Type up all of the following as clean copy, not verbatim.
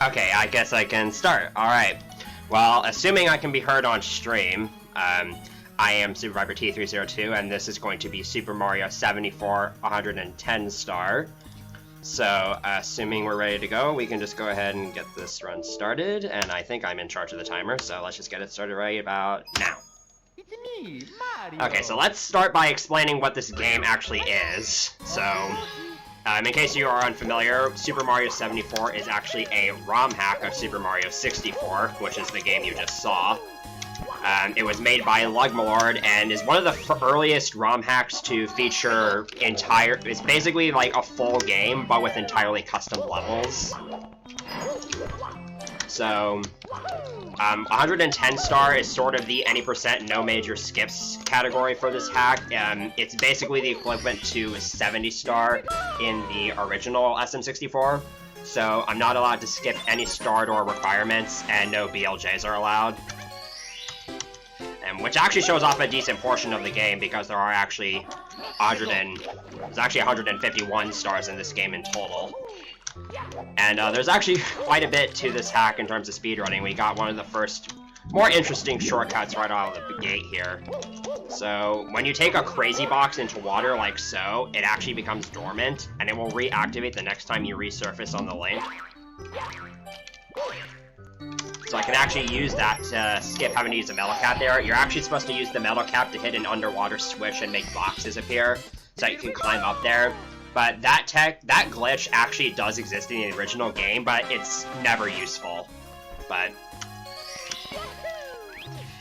Okay, I guess I can start. Alright. Well, assuming I can be heard on stream, I am SuperViperT302, and this is going to be Super Mario 74 110 star. So, assuming we're ready to go, we can just go ahead and get this run started, and I think I'm in charge of the timer, so let's just get it started right about now. It's me, Mario. Okay, so let's start by explaining what this game actually is. So, in case you are unfamiliar, Super Mario 74 is actually a ROM hack of Super Mario 64, which is the game you just saw. It was made by Lugmalord and is one of the earliest ROM hacks to feature it's basically like a full game, but with entirely custom levels. So, 110 star is sort of the any percent no major skips category for this hack. It's basically the equivalent to 70 star in the original SM64. So I'm not allowed to skip any star door requirements, and no BLJs are allowed. Which actually shows off a decent portion of the game, because there are actually 151 stars in this game in total. And there's actually quite a bit to this hack in terms of speedrunning. We got one of the first more interesting shortcuts right out of the gate here. So, when you take a crazy box into water like so, it actually becomes dormant, and it will reactivate the next time you resurface on the link. So I can actually use that to skip having to use the metal cap there. You're actually supposed to use the metal cap to hit an underwater switch and make boxes appear, so that you can climb up there. But that glitch actually does exist in the original game, but it's never useful. But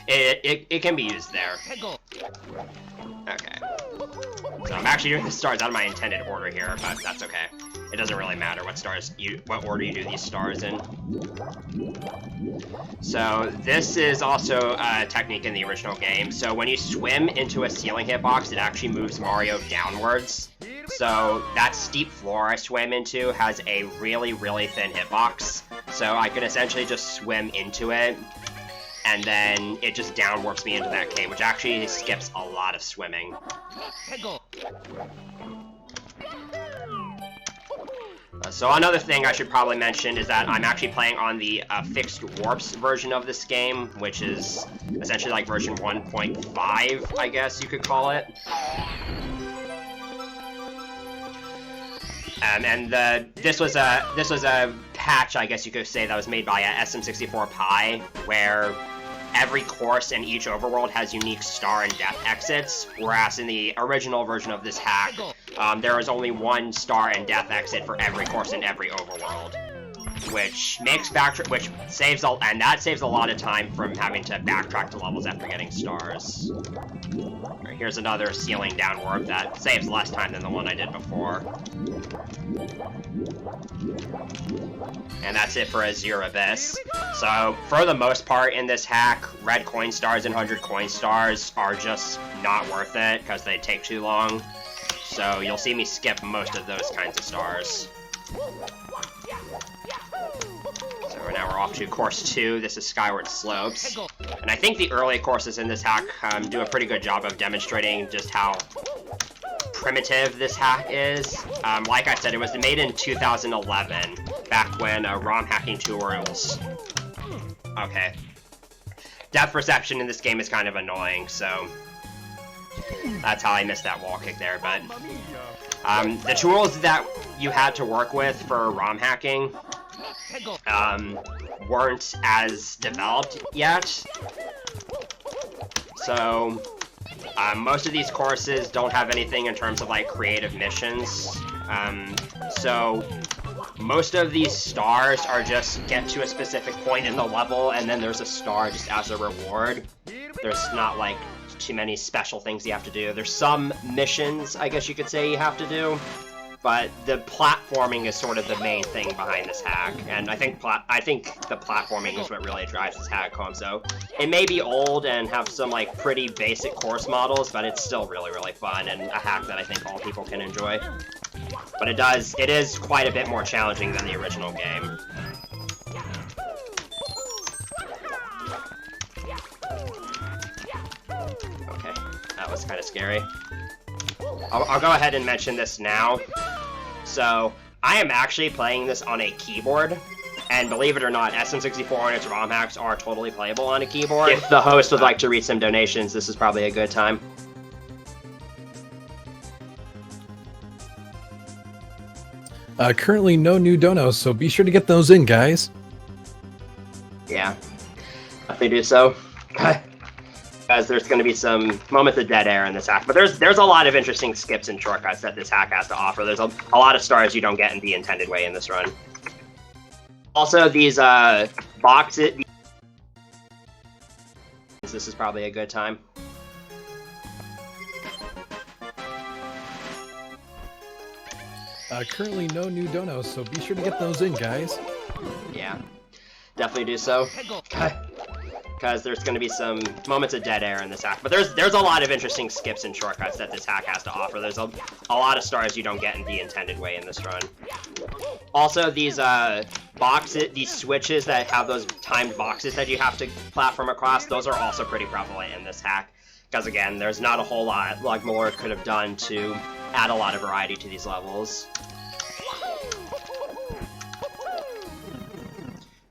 it can be used there. Okay. So I'm actually doing the stars out of my intended order here, but that's okay. It doesn't really matter what order you do these stars in. So this is also a technique in the original game. So when you swim into a ceiling hitbox, it actually moves Mario downwards. So that steep floor I swam into has a really, really thin hitbox. So I can essentially just swim into it, and then it just downwarps me into that cave, which actually skips a lot of swimming. So another thing I should probably mention is that I'm actually playing on the fixed warps version of this game, which is essentially like version 1.5, I guess you could call it. And this was a patch, I guess you could say, that was made by SM64 Pi, where every course in each overworld has unique star and death exits, whereas in the original version of this hack, there is only one star and death exit for every course in every overworld, which saves a lot of time from having to backtrack to levels after getting stars. Right, here's another ceiling down warp that saves less time than the one I did before. And that's it for Azure Abyss. So, for the most part in this hack, red coin stars and 100 coin stars are just not worth it, because they take too long. So, you'll see me skip most of those kinds of stars. So now we're off to course 2. This is Skyward Slopes. And I think the early courses in this hack do a pretty good job of demonstrating just how primitive this hack is. Like I said, it was made in 2011, back when ROM hacking tutorials... Okay. Depth perception in this game is kind of annoying, so... That's how I missed that wall kick there, but... the tools that you had to work with for ROM hacking weren't as developed yet. So, most of these courses don't have anything in terms of, like, creative missions. So, most of these stars are just get to a specific point in the level, and then there's a star just as a reward. There's not, like, too many special things you have to do. There's some missions, I guess you could say, you have to do, but the platforming is sort of the main thing behind this hack, and I think the platforming is what really drives this hack home. So it may be old and have some like pretty basic course models, but it's still really, really fun and a hack that I think all people can enjoy. But it is quite a bit more challenging than the original game. Okay, that was kind of scary. I'll go ahead and mention this now. So, I am actually playing this on a keyboard. And believe it or not, SM64 and its ROM hacks are totally playable on a keyboard. If the host would like to read some donations, this is probably a good time. Currently no new donos, so be sure to get those in, guys. Yeah, definitely do so. Because there's going to be some moments of dead air in this hack, but there's a lot of interesting skips and shortcuts that this hack has to offer. There's a lot of stars you don't get in the intended way in this run. Also, these boxes... This is probably a good time. Currently no new donos, so be sure to get those in, guys. Yeah, definitely do so. Because there's going to be some moments of dead air in this hack, but there's a lot of interesting skips and shortcuts that this hack has to offer. There's a lot of stars you don't get in the intended way in this run. Also, these boxes, these switches that have those timed boxes that you have to platform across, those are also pretty prevalent in this hack. Because again, there's not a whole lot like Malort could have done to add a lot of variety to these levels.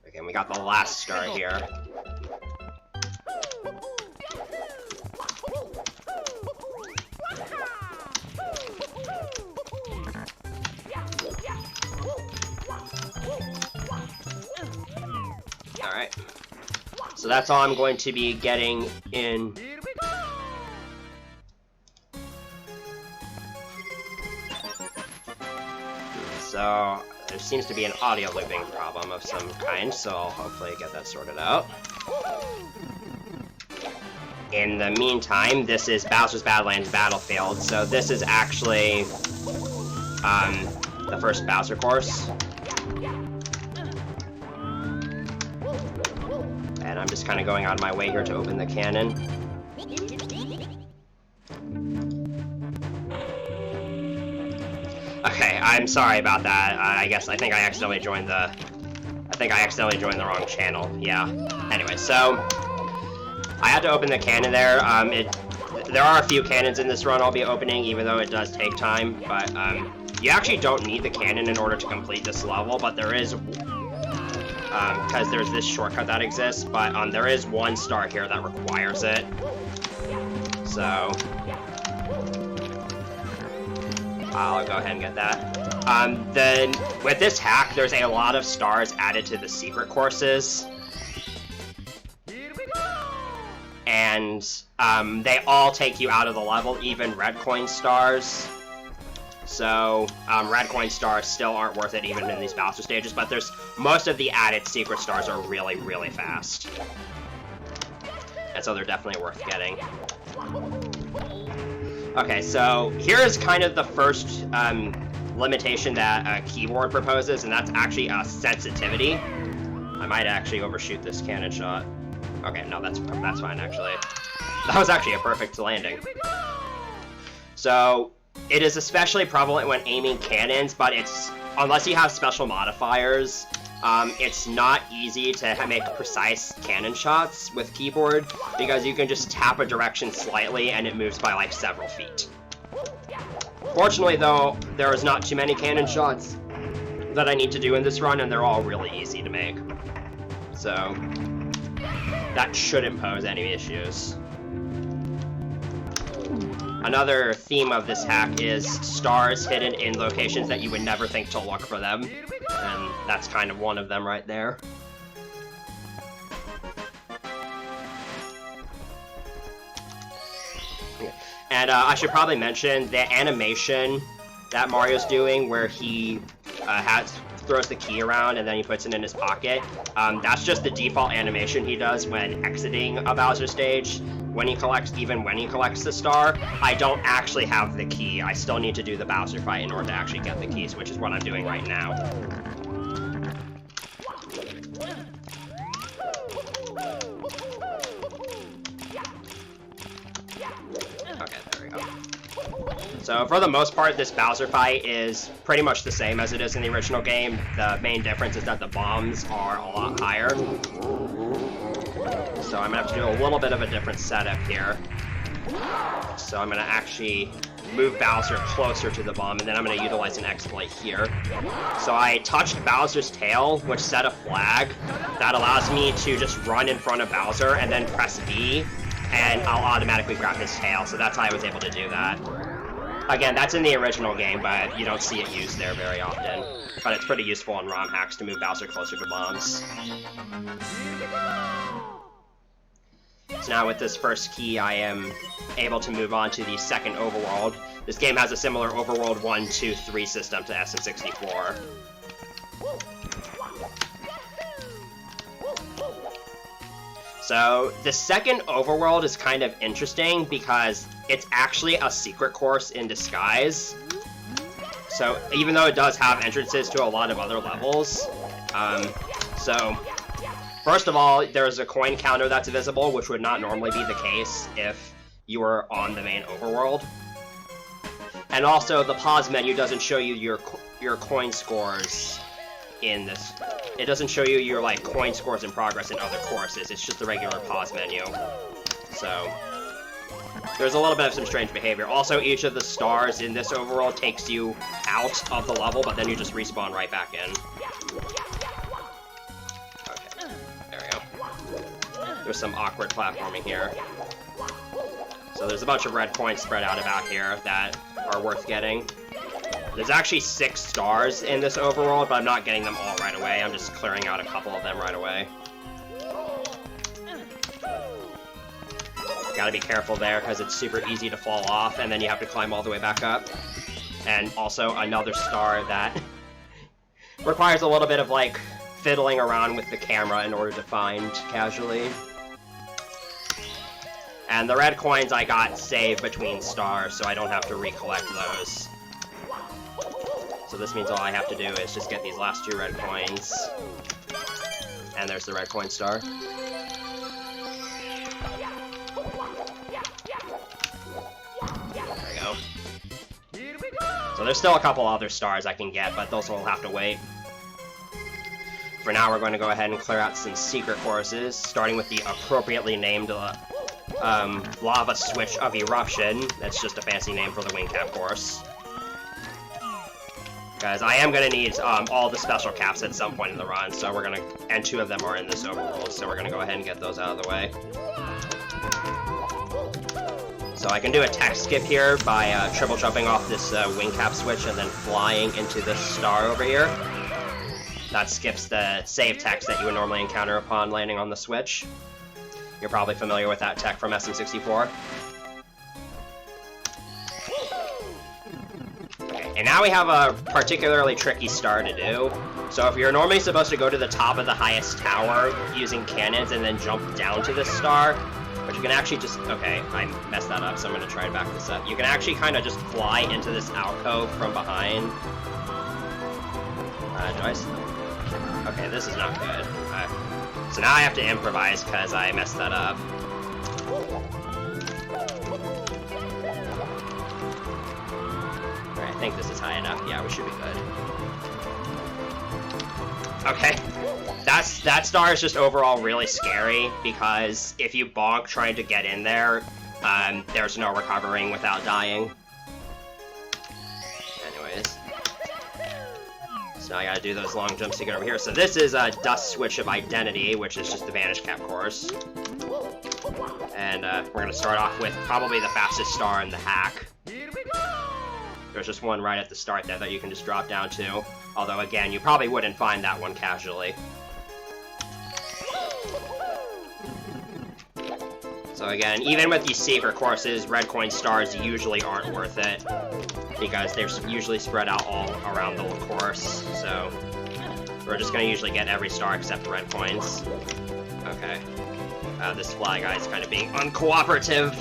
Again, we got the last star here. Alright. So that's all I'm going to be getting in. So there seems to be an audio looping problem of some kind, so I'll hopefully get that sorted out. In the meantime, this is Bowser's Badlands Battlefield, so this is actually the first Bowser course. And I'm just kind of going out of my way here to open the cannon. Okay, I'm sorry about that. I think I accidentally joined the wrong channel. Yeah. Anyway, so I had to open the cannon there. There are a few cannons in this run I'll be opening, even though it does take time. But you actually don't need the cannon in order to complete this level, but there is, because there's this shortcut that exists. But there is one star here that requires it. So I'll go ahead and get that. Then with this hack, there's a lot of stars added to the secret courses. And they all take you out of the level, even red coin stars. So red coin stars still aren't worth it even in these Bowser stages, but most of the added secret stars are really, really fast. And so they're definitely worth getting. Okay, so here's kind of the first limitation that a keyboard proposes, and that's actually a sensitivity. I might actually overshoot this cannon shot. Okay, no, that's fine, actually. That was actually a perfect landing. So, it is especially prevalent when aiming cannons, but unless you have special modifiers, it's not easy to make precise cannon shots with keyboard, because you can just tap a direction slightly and it moves by like several feet. Fortunately though, there is not too many cannon shots that I need to do in this run, and they're all really easy to make. So that shouldn't pose any issues. Another theme of this hack is stars hidden in locations that you would never think to look for them, and that's kind of one of them right there. And I should probably mention the animation that Mario's doing, where he throws the key around and then he puts it in his pocket. That's just the default animation he does when exiting a Bowser stage. When he collects the star, I don't actually have the key. I still need to do the Bowser fight in order to actually get the keys, which is what I'm doing right now. Okay, there we go. So for the most part, this Bowser fight is pretty much the same as it is in the original game. The main difference is that the bombs are a lot higher. So I'm gonna have to do a little bit of a different setup here. So I'm gonna actually move Bowser closer to the bomb, and then I'm going to utilize an exploit here. So I touched Bowser's tail, which set a flag that allows me to just run in front of Bowser and then press B, and I'll automatically grab his tail. So that's how I was able to do that. Again, that's in the original game, but you don't see it used there very often. But it's pretty useful in ROM hacks to move Bowser closer to bombs. So now with this first key, I am able to move on to the second overworld. This game has a similar overworld 1, 2, 3 system to SN64. So the second overworld is kind of interesting because it's actually a secret course in disguise. So even though it does have entrances to a lot of other levels, first of all, there's a coin counter that's visible, which would not normally be the case if you were on the main overworld. And also, the pause menu doesn't show you your coin scores in this. It doesn't show you your like coin scores in progress in other courses. It's just the regular pause menu. So there's a little bit of some strange behavior. Also, each of the stars in this overworld takes you out of the level, but then you just respawn right back in. Okay, there we go. There's some awkward platforming here. So there's a bunch of red coins spread out about here that are worth getting. There's actually 6 stars in this overworld, but I'm not getting them all right away. I'm just clearing out a couple of them right away. Gotta be careful there, because it's super easy to fall off, and then you have to climb all the way back up. And also another star that requires a little bit of, like, fiddling around with the camera in order to find casually. And the red coins I got saved between stars, so I don't have to recollect those. So this means all I have to do is just get these last 2 red coins. And there's the red coin star. There we go. So there's still a couple other stars I can get, but those will have to wait. For now, we're going to go ahead and clear out some secret courses, starting with the appropriately named Lava Switch of Eruption. That's just a fancy name for the wing cap course. Guys, I am going to need all the special caps at some point in the run, so we're going to, and 2 of them are in this overworld, so we're going to go ahead and get those out of the way. So I can do a tech skip here by triple jumping off this wing cap switch and then flying into this star over here. That skips the save text that you would normally encounter upon landing on the switch. You're probably familiar with that tech from SM64. Okay, and now we have a particularly tricky star to do. So if you're normally supposed to go to the top of the highest tower using cannons and then jump down to this star, but you can actually just... Okay, I messed that up, so I'm going to try to back this up. You can actually kind of just fly into this alcove from behind. Okay, this is not good. So now I have to improvise because I messed that up. Alright, I think this is high enough. Yeah, we should be good. Okay. That star is just overall really scary because if you bonk trying to get in there, there's no recovering without dying. Anyways. So now I gotta do those long jumps to get over here. So this is a Dust Switch of Identity, which is just the Vanish Cap course. And we're gonna start off with probably the fastest star in the hack. There's just one right at the start there that you can just drop down to. Although, again, you probably wouldn't find that one casually. So again, even with these secret courses, red coin stars usually aren't worth it, because they're usually spread out all around the whole course, so we're just going to usually get every star except red coins. Okay. This fly guy is kind of being uncooperative.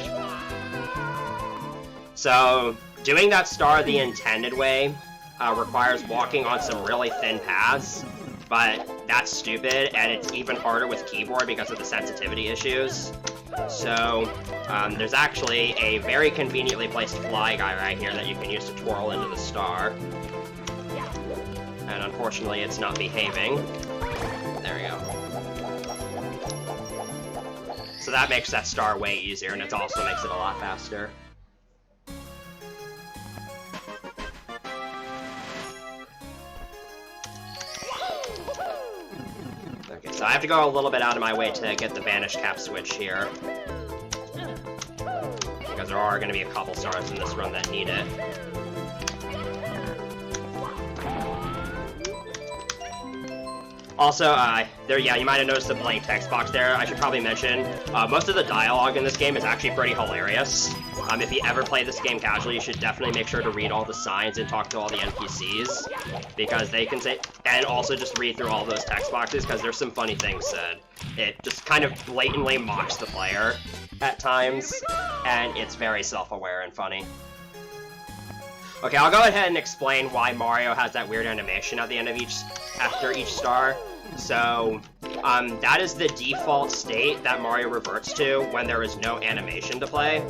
So, doing that star the intended way requires walking on some really thin paths, but that's stupid, and it's even harder with keyboard because of the sensitivity issues. So, there's actually a very conveniently placed fly guy right here that you can use to twirl into the star. And unfortunately, it's not behaving. There we go. So that makes that star way easier, and it also makes it a lot faster. So I have to go a little bit out of my way to get the Vanish Cap switch here. Because there are going to be a couple stars in this run that need it. Also, there, yeah, you might have noticed the blank text box there. I should probably mention, most of the dialogue in this game is actually pretty hilarious. If you ever play this game casually, you should definitely make sure to read all the signs and talk to all the NPCs, because they can say, and also just read through all those text boxes, because there's some funny things said. It just kind of blatantly mocks the player at times, and it's very self-aware and funny. Okay, I'll go ahead and explain why Mario has that weird animation at the end of after each star. So, that is the default state that Mario reverts to when there is no animation to play.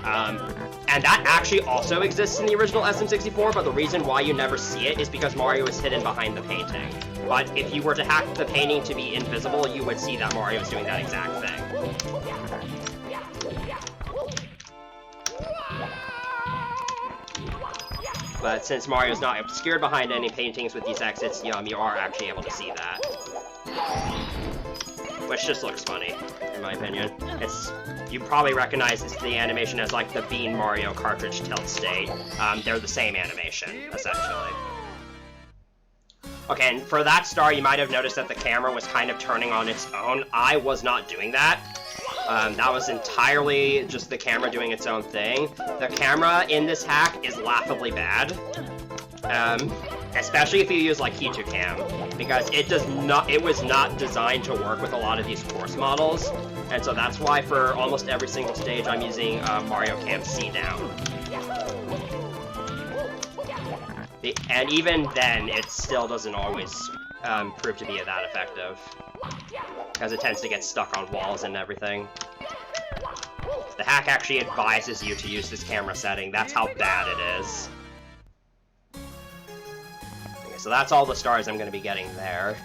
And that actually also exists in the original SM64, but the reason why you never see it is because Mario is hidden behind the painting. But if you were to hack the painting to be invisible, you would see that Mario is doing that exact thing. But since Mario's not obscured behind any paintings with these exits, you are actually able to see that. Which just looks funny, in my opinion. You probably recognize the animation as like the Bean Mario cartridge tilt state. They're the same animation, essentially. Okay, and for that star, you might have noticed that the camera was kind of turning on its own. I was not doing that. That was entirely just the camera doing its own thing. The camera in this hack is laughably bad. Especially if you use like Hitu Cam, because it was not designed to work with a lot of these course models, and so that's why for almost every single stage I'm using Mario Cam C down. And even then, it still doesn't always prove to be that effective, because it tends to get stuck on walls and everything. The hack actually advises you to use this camera setting. That's how bad it is. Okay, so that's all the stars I'm going to be getting there.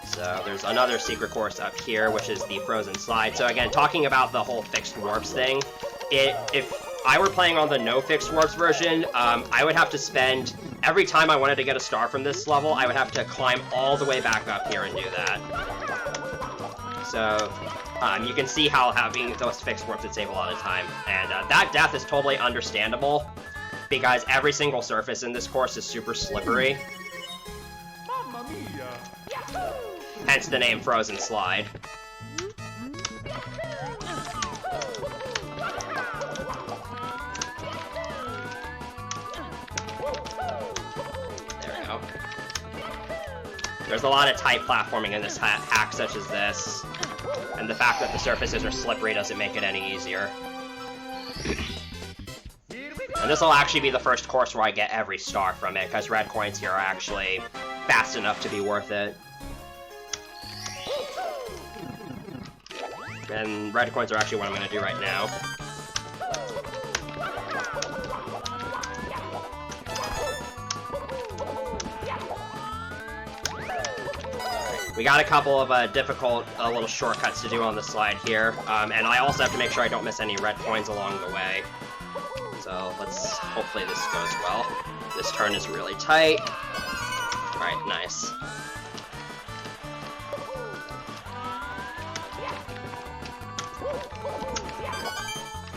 So there's another secret course up here, which is the Frozen Slide. So again, talking about the whole fixed warps thing, if I were playing on the no fixed warps version, I would have to spend, every time I wanted to get a star from this level, I would have to climb all the way back up here and do that. So, you can see how having those fixed warps would save a lot of time. And that death is totally understandable, because every single surface in this course is super slippery. Mamma mia! Hence the name Frozen Slide. There we go. There's a lot of tight platforming in this hack such as this, and the fact that the surfaces are slippery doesn't make it any easier. And this will actually be the first course where I get every star from it, because red coins here are actually fast enough to be worth it. And red coins are actually what I'm going to do right now. We got a couple of difficult little shortcuts to do on the slide here, and I also have to make sure I don't miss any red coins along the way. So hopefully this goes well. This turn is really tight. Alright, nice.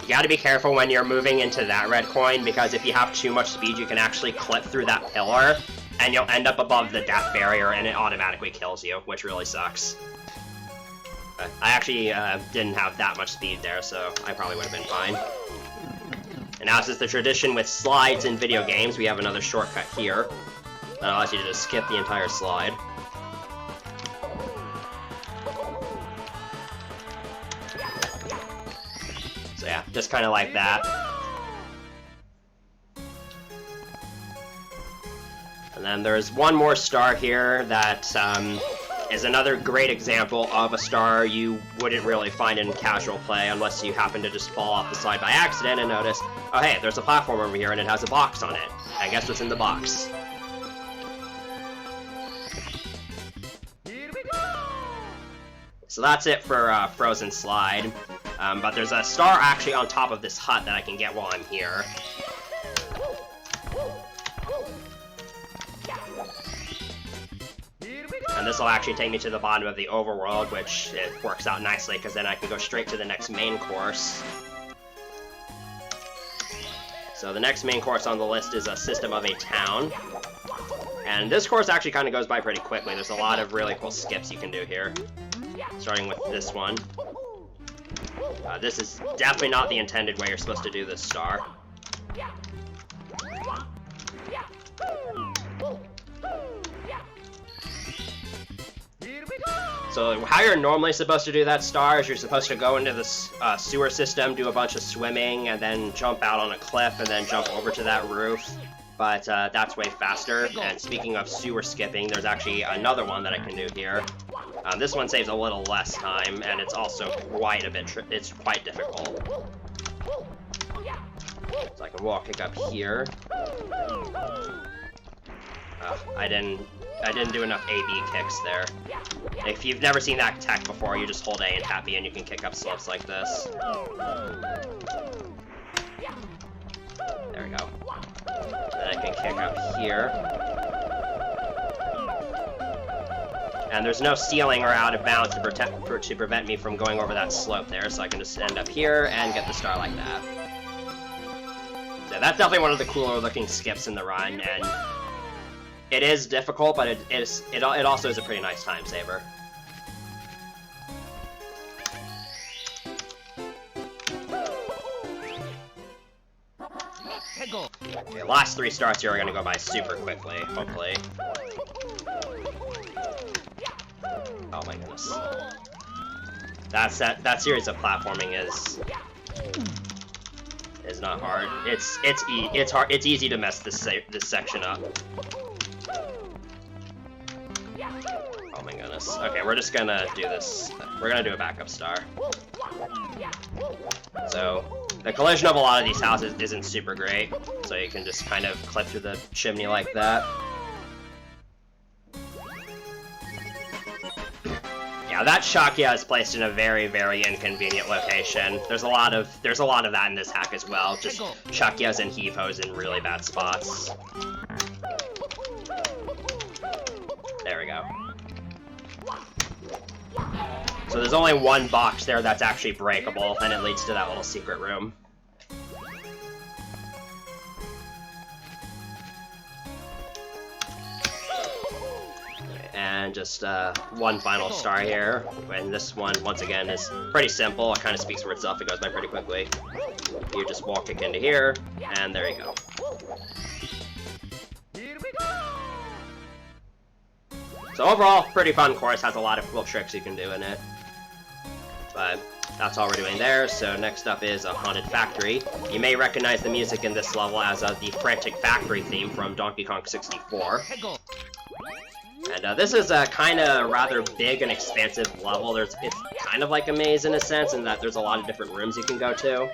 You gotta be careful when you're moving into that red coin, because if you have too much speed, you can actually clip through that pillar, and you'll end up above the death barrier, and it automatically kills you, which really sucks. I actually didn't have that much speed there, so I probably would have been fine. And as is the tradition with slides in video games, we have another shortcut here that allows you to just skip the entire slide. So yeah, just kind of like that. And then there's one more star here that is another great example of a star you wouldn't really find in casual play unless you happen to just fall off the slide by accident and notice, oh hey, there's a platform over here and it has a box on it. I guess what's in the box. So that's it for Frozen Slide. But there's a star actually on top of this hut that I can get while I'm here. And this will actually take me to the bottom of the overworld, which it works out nicely because then I can go straight to the next main course. So the next main course on the list is a system of a town. And this course actually kind of goes by pretty quickly. There's a lot of really cool skips you can do here. Starting with this one. This is definitely not the intended way you're supposed to do this star. So how you're normally supposed to do that star is you're supposed to go into this sewer system, do a bunch of swimming, and then jump out on a cliff, and then jump over to that roof. But that's way faster. And speaking of sewer skipping, there's actually another one that I can do here. This one saves a little less time, and it's also quite a bit, it's quite difficult. So I can wall kick up here. I didn't do enough A-B kicks there. If you've never seen that tech before, you just hold A and tap E and you can kick up slopes like this. There we go. Then I can kick up here. And there's no ceiling or out of bounds to prevent me from going over that slope there, so I can just end up here and get the star like that. So that's definitely one of the cooler looking skips in the run, and it is difficult, but it also is a pretty nice time saver. Okay, last 3 starts here are gonna go by super quickly, hopefully. Oh my goodness. That series of platforming is not hard. It's easy to mess this section up. Oh my goodness. Okay, we're just gonna do this. We're gonna do a backup star. So the collision of a lot of these houses isn't super great, so you can just kind of clip through the chimney like that. Yeah, that Shakya is placed in a very, very inconvenient location. There's a lot of that in this hack as well. Just Shakyas and heave-hos in really bad spots. There we go. So there's only one box there that's actually breakable, and it leads to that little secret room. And just one final star here, and this one, once again, is pretty simple. It kind of speaks for itself. It goes by pretty quickly. You just wall kick into here, and there you go. So overall, pretty fun course. Has a lot of cool tricks you can do in it. But that's all we're doing there. So next up is a haunted factory. You may recognize the music in this level as the Frantic Factory theme from Donkey Kong 64. And this is a kind of rather big and expansive level. It's kind of like a maze in a sense, in that there's a lot of different rooms you can go to.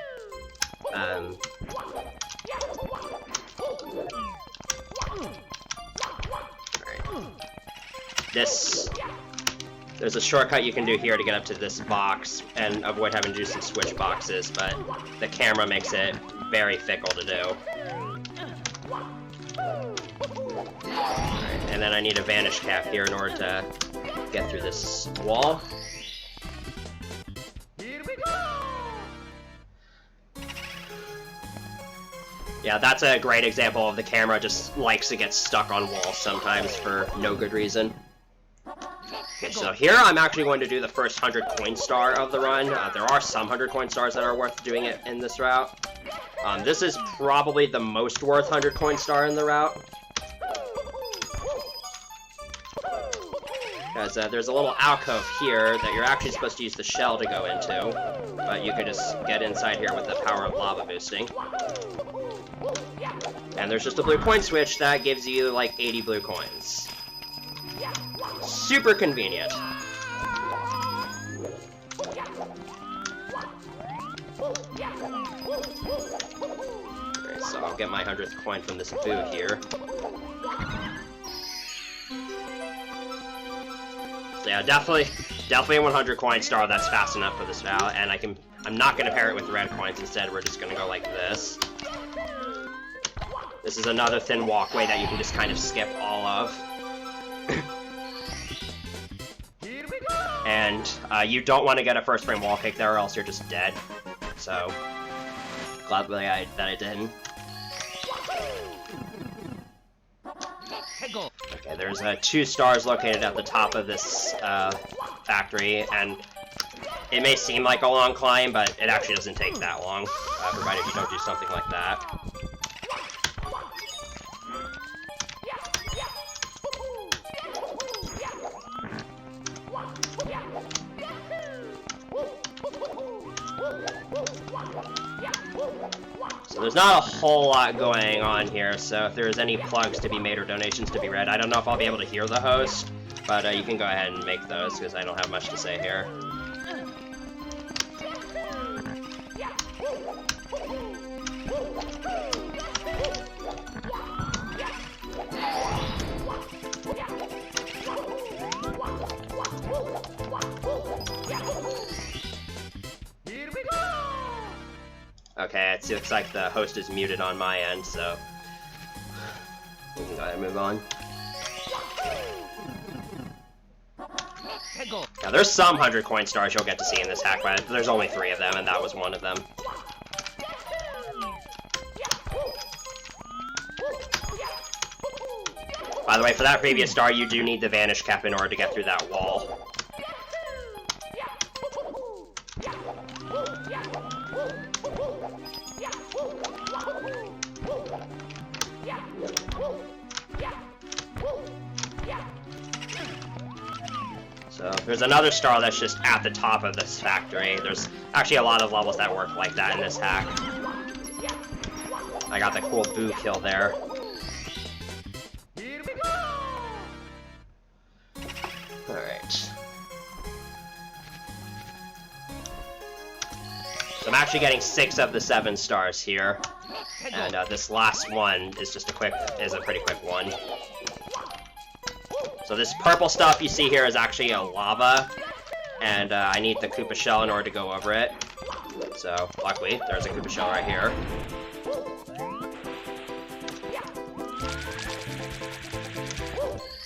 There's a shortcut you can do here to get up to this box and avoid having to do some switch boxes, but the camera makes it very fickle to do. And then I need a vanish cap here in order to get through this wall. Yeah, that's a great example of the camera just likes to get stuck on walls sometimes for no good reason. Okay, so here I'm actually going to do the first 100 coin star of the run. There are some 100 coin stars that are worth doing it in this route. This is probably the most worth 100 coin star in the route. Because there's a little alcove here that you're actually supposed to use the shell to go into, but you can just get inside here with the power of lava boosting. And there's just a blue coin switch that gives you like 80 blue coins. Super convenient. Okay, so I'll get my 100th coin from this boo here. So yeah, definitely a 100 coin star that's fast enough for this route, and I'm not gonna pair it with red coins. Instead, we're just gonna go like this. This is another thin walkway that you can just kind of skip all of. And you don't want to get a first frame wall kick there or else you're just dead. So, glad that I didn't. Okay, there's 2 stars located at the top of this factory, and it may seem like a long climb, but it actually doesn't take that long, provided you don't do something like that. So there's not a whole lot going on here, so if there's any plugs to be made or donations to be read, I don't know if I'll be able to hear the host, but you can go ahead and make those, because I don't have much to say here. Okay, it looks like the host is muted on my end, so we can go ahead and move on. Now, there's some 100 coin stars you'll get to see in this hack, but there's only 3 of them, and that was one of them. By the way, for that previous star, you do need the Vanish Cap in order to get through that wall. So there's another star that's just at the top of this factory. There's actually a lot of levels that work like that in this hack. I got the cool boo kill there. Alright. So I'm actually getting 6 of the 7 stars here. And this last one is just a pretty quick one. So this purple stuff you see here is actually a lava, and I need the Koopa shell in order to go over it. So luckily, there's a Koopa shell right here.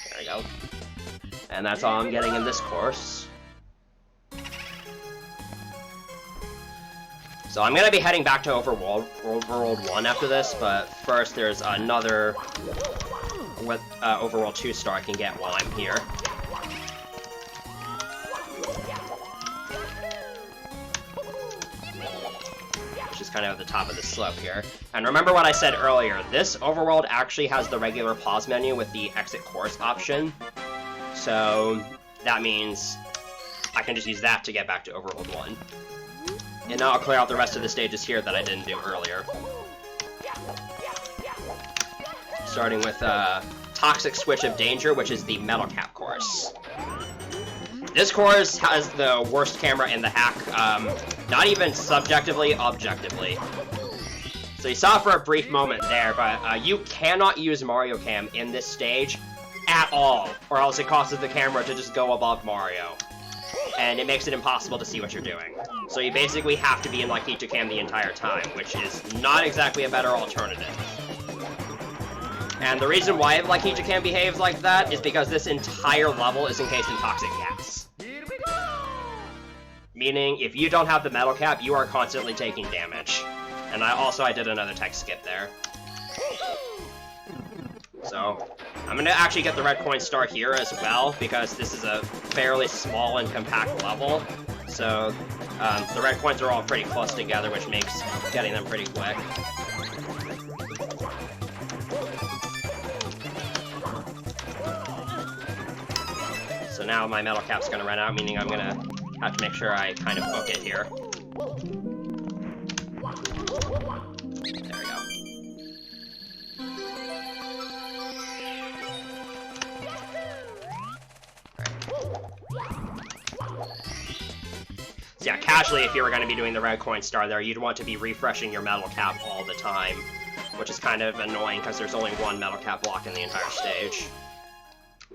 There we go. And that's all I'm getting in this course. So I'm gonna be heading back to Overworld 1 after this, but first there's another Overworld 2 star I can get while I'm here. Which is kind of at the top of the slope here. And remember what I said earlier, this Overworld actually has the regular pause menu with the exit course option. So that means I can just use that to get back to Overworld 1. And now I'll clear out the rest of the stages here that I didn't do earlier. Starting with Toxic Switch of Danger, which is the Metal Cap course. This course has the worst camera in the hack, not even subjectively, objectively. So you saw it for a brief moment there, but you cannot use Mario Cam in this stage at all, or else it causes the camera to just go above Mario. And it makes it impossible to see what you're doing. So you basically have to be in Lakita Cam the entire time, which is not exactly a better alternative. And the reason why Lakita Cam behaves like that is because this entire level is encased in toxic gas. Meaning, if you don't have the metal cap, you are constantly taking damage. And I did another tech skip there. So, I'm gonna actually get the red coin star here as well, because this is a fairly small and compact level. So, the red coins are all pretty close together, which makes getting them pretty quick. So now my metal cap's gonna run out, meaning I'm gonna have to make sure I kind of book it here. There we go. So yeah, casually, if you were going to be doing the red coin star there, you'd want to be refreshing your metal cap all the time, which is kind of annoying because there's only one metal cap block in the entire stage.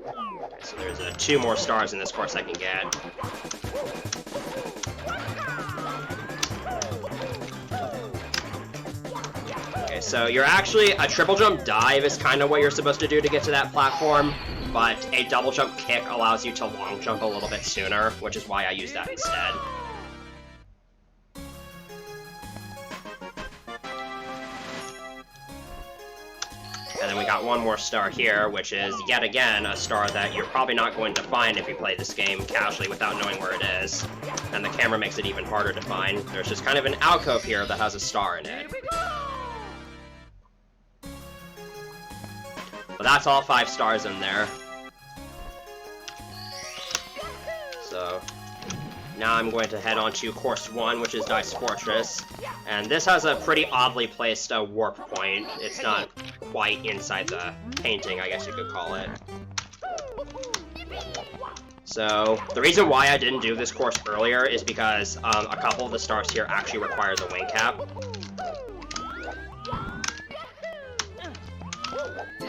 Okay, so there's 2 more stars in this course I can get. Okay, so you're actually, a triple jump dive is kind of what you're supposed to do to get to that platform, but a double jump kick allows you to long jump a little bit sooner, which is why I use that instead. And then we got one more star here, which is, yet again, a star that you're probably not going to find if you play this game casually without knowing where it is. And the camera makes it even harder to find. There's just kind of an alcove here that has a star in it. But that's all 5 stars in there. So now I'm going to head on to course 1, which is Dice Fortress. And this has a pretty oddly placed warp point. It's not quite inside the painting, I guess you could call it. So the reason why I didn't do this course earlier is because a couple of the stars here actually require the wing cap.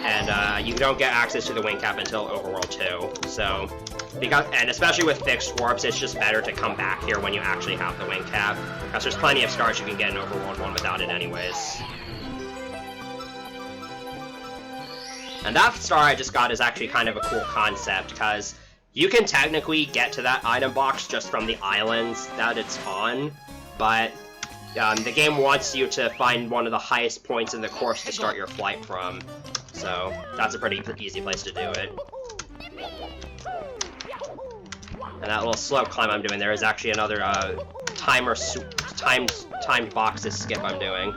And you don't get access to the wing cap until Overworld 2. So, and especially with fixed warps, it's just better to come back here when you actually have the wing cap, because there's plenty of stars you can get in Overworld 1 without it anyways. And that star I just got is actually kind of a cool concept, because you can technically get to that item box just from the islands that it's on, but the game wants you to find one of the highest points in the course to start your flight from. So that's a pretty easy place to do it. And that little slope climb I'm doing there is actually another timed boxes skip I'm doing.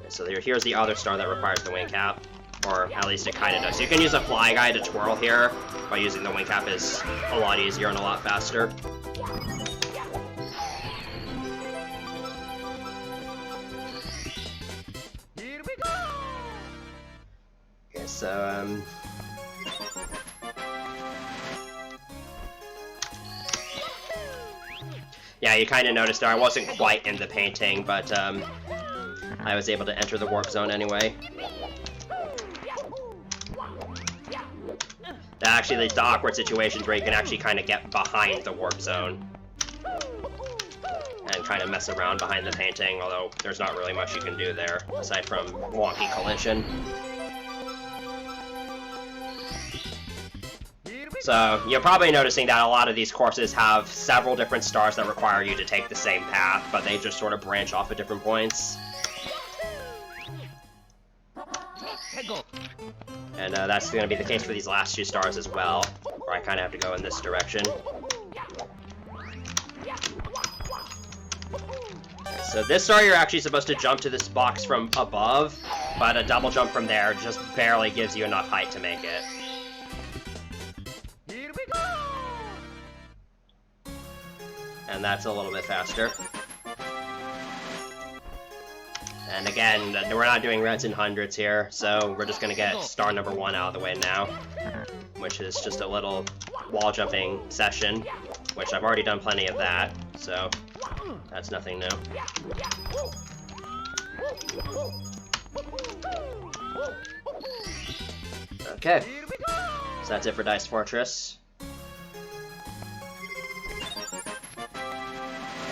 So here's the other star that requires the wing cap, or at least it kind of does. You can use a fly guy to twirl here, but using the wing cap is a lot easier and a lot faster. Okay, so yeah, you kind of noticed there I wasn't quite in the painting, but I was able to enter the warp zone anyway. That actually leads to awkward situations where you can actually kind of get behind the warp zone and kind of mess around behind the painting, although there's not really much you can do there aside from wonky collision. So you're probably noticing that a lot of these courses have several different stars that require you to take the same path, but they just sort of branch off at different points. And that's going to be the case for these last 2 stars as well, where I kind of have to go in this direction. So this star you're actually supposed to jump to this box from above, but a double jump from there just barely gives you enough height to make it. And that's a little bit faster. And again, we're not doing reds and hundreds here, so we're just gonna get star number 1 out of the way now, which is just a little wall jumping session, which I've already done plenty of that, so that's nothing new. Okay, so that's it for Dice Fortress.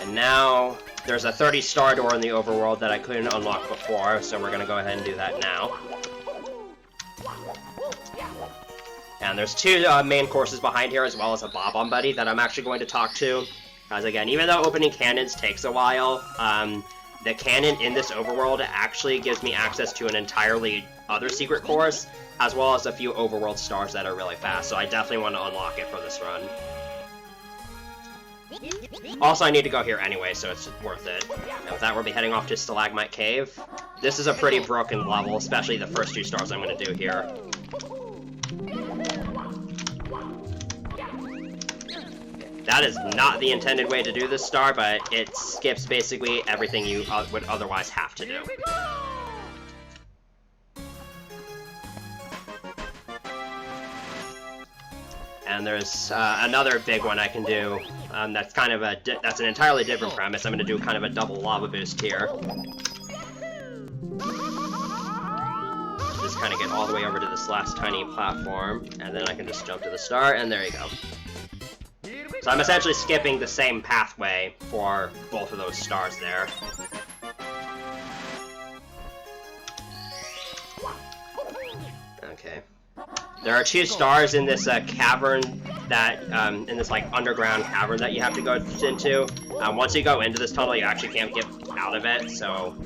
And now, there's a 30-star door in the overworld that I couldn't unlock before, so we're gonna go ahead and do that now. And there's 2 main courses behind here, as well as a Bobon buddy that I'm actually going to talk to. Because again, even though opening cannons takes a while, the cannon in this overworld actually gives me access to an entirely other secret course, as well as a few overworld stars that are really fast, so I definitely want to unlock it for this run. Also, I need to go here anyway, so it's worth it. And with that, we'll be heading off to Stalagmite Cave. This is a pretty broken level, especially the first 2 stars I'm going to do here. That is not the intended way to do this star, but it skips basically everything you would otherwise have to do. And there's another big one I can do. That's kind of that's an entirely different premise. I'm going to do kind of a double lava boost here. Just kind of get all the way over to this last tiny platform, and then I can just jump to the star, and there you go. So I'm essentially skipping the same pathway for both of those stars there. Okay. There are 2 stars in this cavern that, in this like underground cavern that you have to go into. Once you go into this tunnel, you actually can't get out of it, so,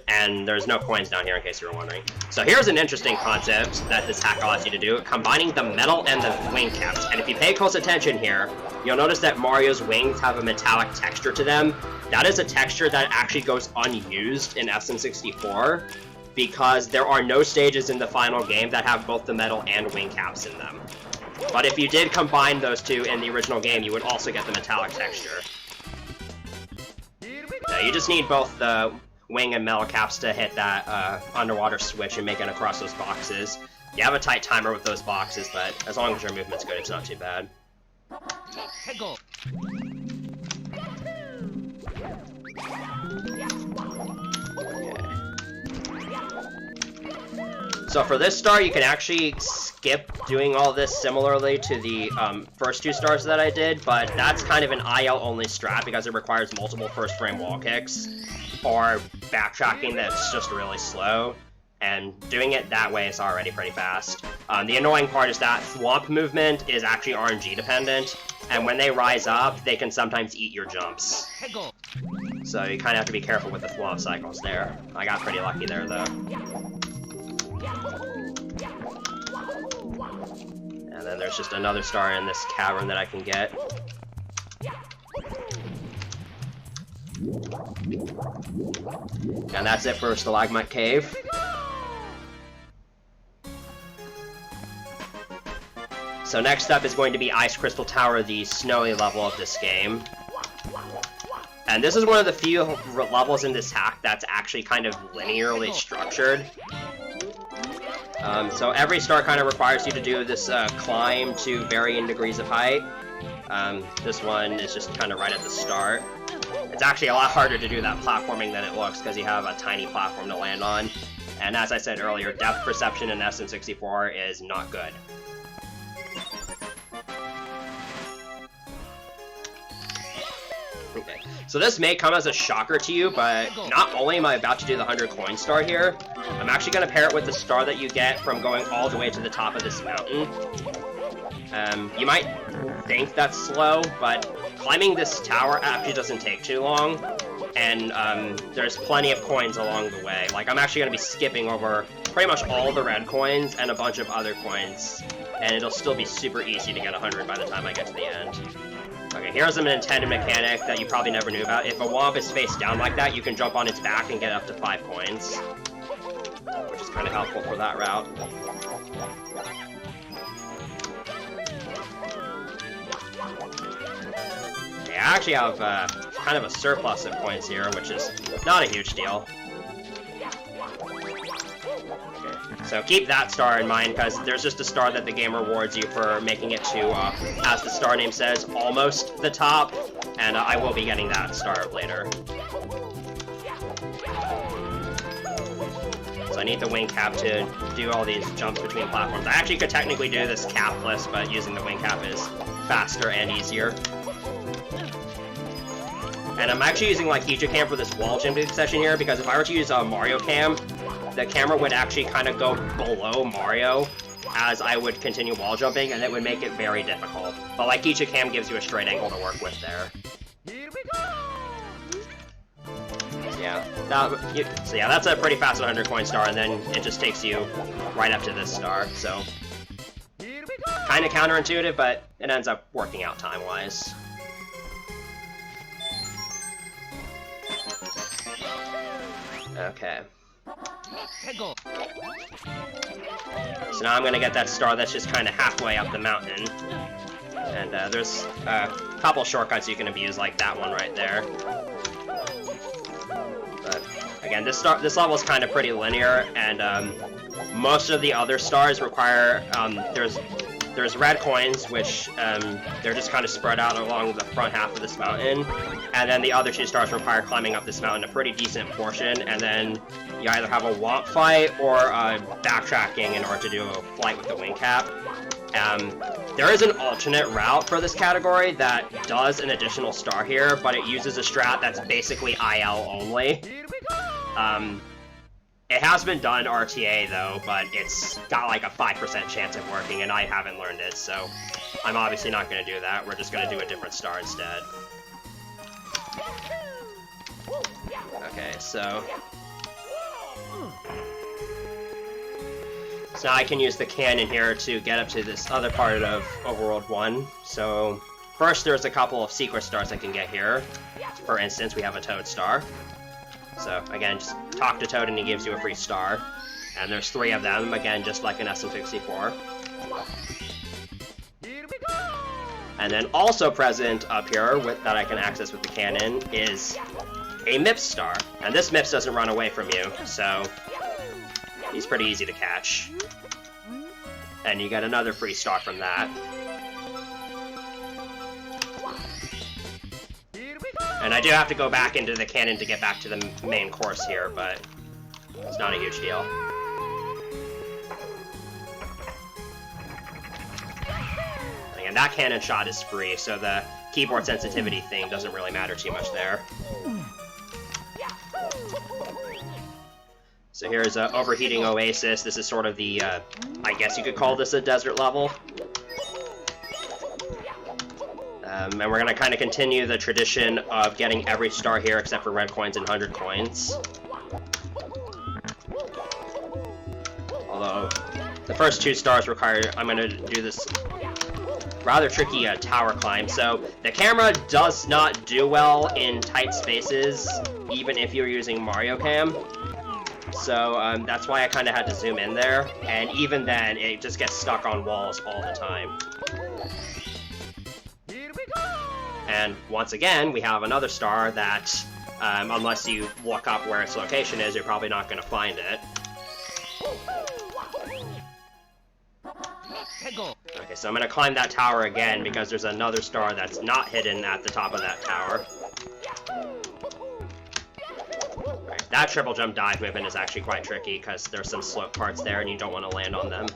and there's no coins down here in case you were wondering. So here's an interesting concept that this hack allows you to do, combining the metal and the wing caps. And if you pay close attention here, you'll notice that Mario's wings have a metallic texture to them. That is a texture that actually goes unused in SN64, because there are no stages in the final game that have both the metal and wing caps in them. But if you did combine those 2 in the original game, you would also get the metallic texture. So you just need both the wing and metal caps to hit that underwater switch and make it across those boxes. You have a tight timer with those boxes, but as long as your movement's good, it's not too bad. So for this star, you can actually skip doing all this similarly to the first 2 stars that I did, but that's kind of an IL-only strat because it requires multiple first-frame wall kicks, or backtracking that's just really slow, and doing it that way is already pretty fast. The annoying part is that thwomp movement is actually RNG dependent, and when they rise up, they can sometimes eat your jumps. So you kind of have to be careful with the thwomp cycles there. I got pretty lucky there, though. And then there's just another star in this cavern that I can get. And that's it for Stalagmite Cave. So next up is going to be Ice Crystal Tower, the snowy level of this game. And this is one of the few levels in this hack that's actually kind of linearly structured. So every star kind of requires you to do this climb to varying degrees of height. This one is just kind of right at the start. It's actually a lot harder to do that platforming than it looks because you have a tiny platform to land on. And as I said earlier, depth perception in SN64 is not good. Okay, so this may come as a shocker to you, but not only am I about to do the 100 coin star here, I'm actually going to pair it with the star that you get from going all the way to the top of this mountain. You might think that's slow, but climbing this tower actually doesn't take too long, and there's plenty of coins along the way. Like, I'm actually going to be skipping over pretty much all the red coins and a bunch of other coins, and it'll still be super easy to get 100 by the time I get to the end. Okay, here's an intended mechanic that you probably never knew about. If a womp is face down like that, you can jump on its back and get up to 5 coins, which is kind of helpful for that route. Okay, I actually have kind of a surplus of coins here, which is not a huge deal. So keep that star in mind, because there's just a star that the game rewards you for making it to, as the star name says, almost the top, and I will be getting that star later. So I need the wing cap to do all these jumps between platforms. I actually could technically do this capless, but using the wing cap is faster and easier. And I'm actually using like Cam for this wall jumping session here, because if I were to use Mario Cam, the camera would actually kind of go below Mario as I would continue wall jumping, and it would make it very difficult. But like Cam gives you a straight angle to work with there. So yeah, that's a pretty fast 100 coin star, and then it just takes you right up to this star. So kind of counterintuitive, but it ends up working out time-wise. Okay. So now I'm gonna get that star that's just kind of halfway up the mountain. And there's a couple shortcuts you can abuse, like that one right there. But again, this level is kind of pretty linear, and most of the other stars require, there's red coins, which they're just kind of spread out along the front half of this mountain, and then the other 2 stars require climbing up this mountain a pretty decent portion, and then you either have a womp fight or backtracking in order to do a flight with the wing cap. There is an alternate route for this category that does an additional star here, but it uses a strat that's basically IL only. It has been done RTA though, but it's got like a 5% chance of working, and I haven't learned it, so I'm obviously not going to do that. We're just going to do a different star instead. Okay, so now I can use the cannon here to get up to this other part of Overworld 1. So first there's a couple of secret stars I can get here. For instance, we have a Toad star. So again, just talk to Toad and he gives you a free star. And there's 3 of them, again, just like an SM64. And then also present up here that I can access with the cannon is a MIPS star. And this MIPS doesn't run away from you, so he's pretty easy to catch. And you get another free star from that. And I do have to go back into the cannon to get back to the main course here, but it's not a huge deal. Again, that cannon shot is free, so the keyboard sensitivity thing doesn't really matter too much there. So here's Overheating Oasis. This is sort of the, I guess you could call this a desert level. And we're going to kind of continue the tradition of getting every star here except for red coins and 100 coins. Although, the first 2 stars require, I'm going to do this rather tricky tower climb. So, the camera does not do well in tight spaces, even if you're using Mario Cam. So, that's why I kind of had to zoom in there. And even then, it just gets stuck on walls all the time. And once again, we have another star that, unless you look up where its location is, you're probably not going to find it. Okay, so I'm going to climb that tower again because there's another star that's not hidden at the top of that tower. Right, that triple jump dive movement is actually quite tricky because there's some slope parts there and you don't want to land on them.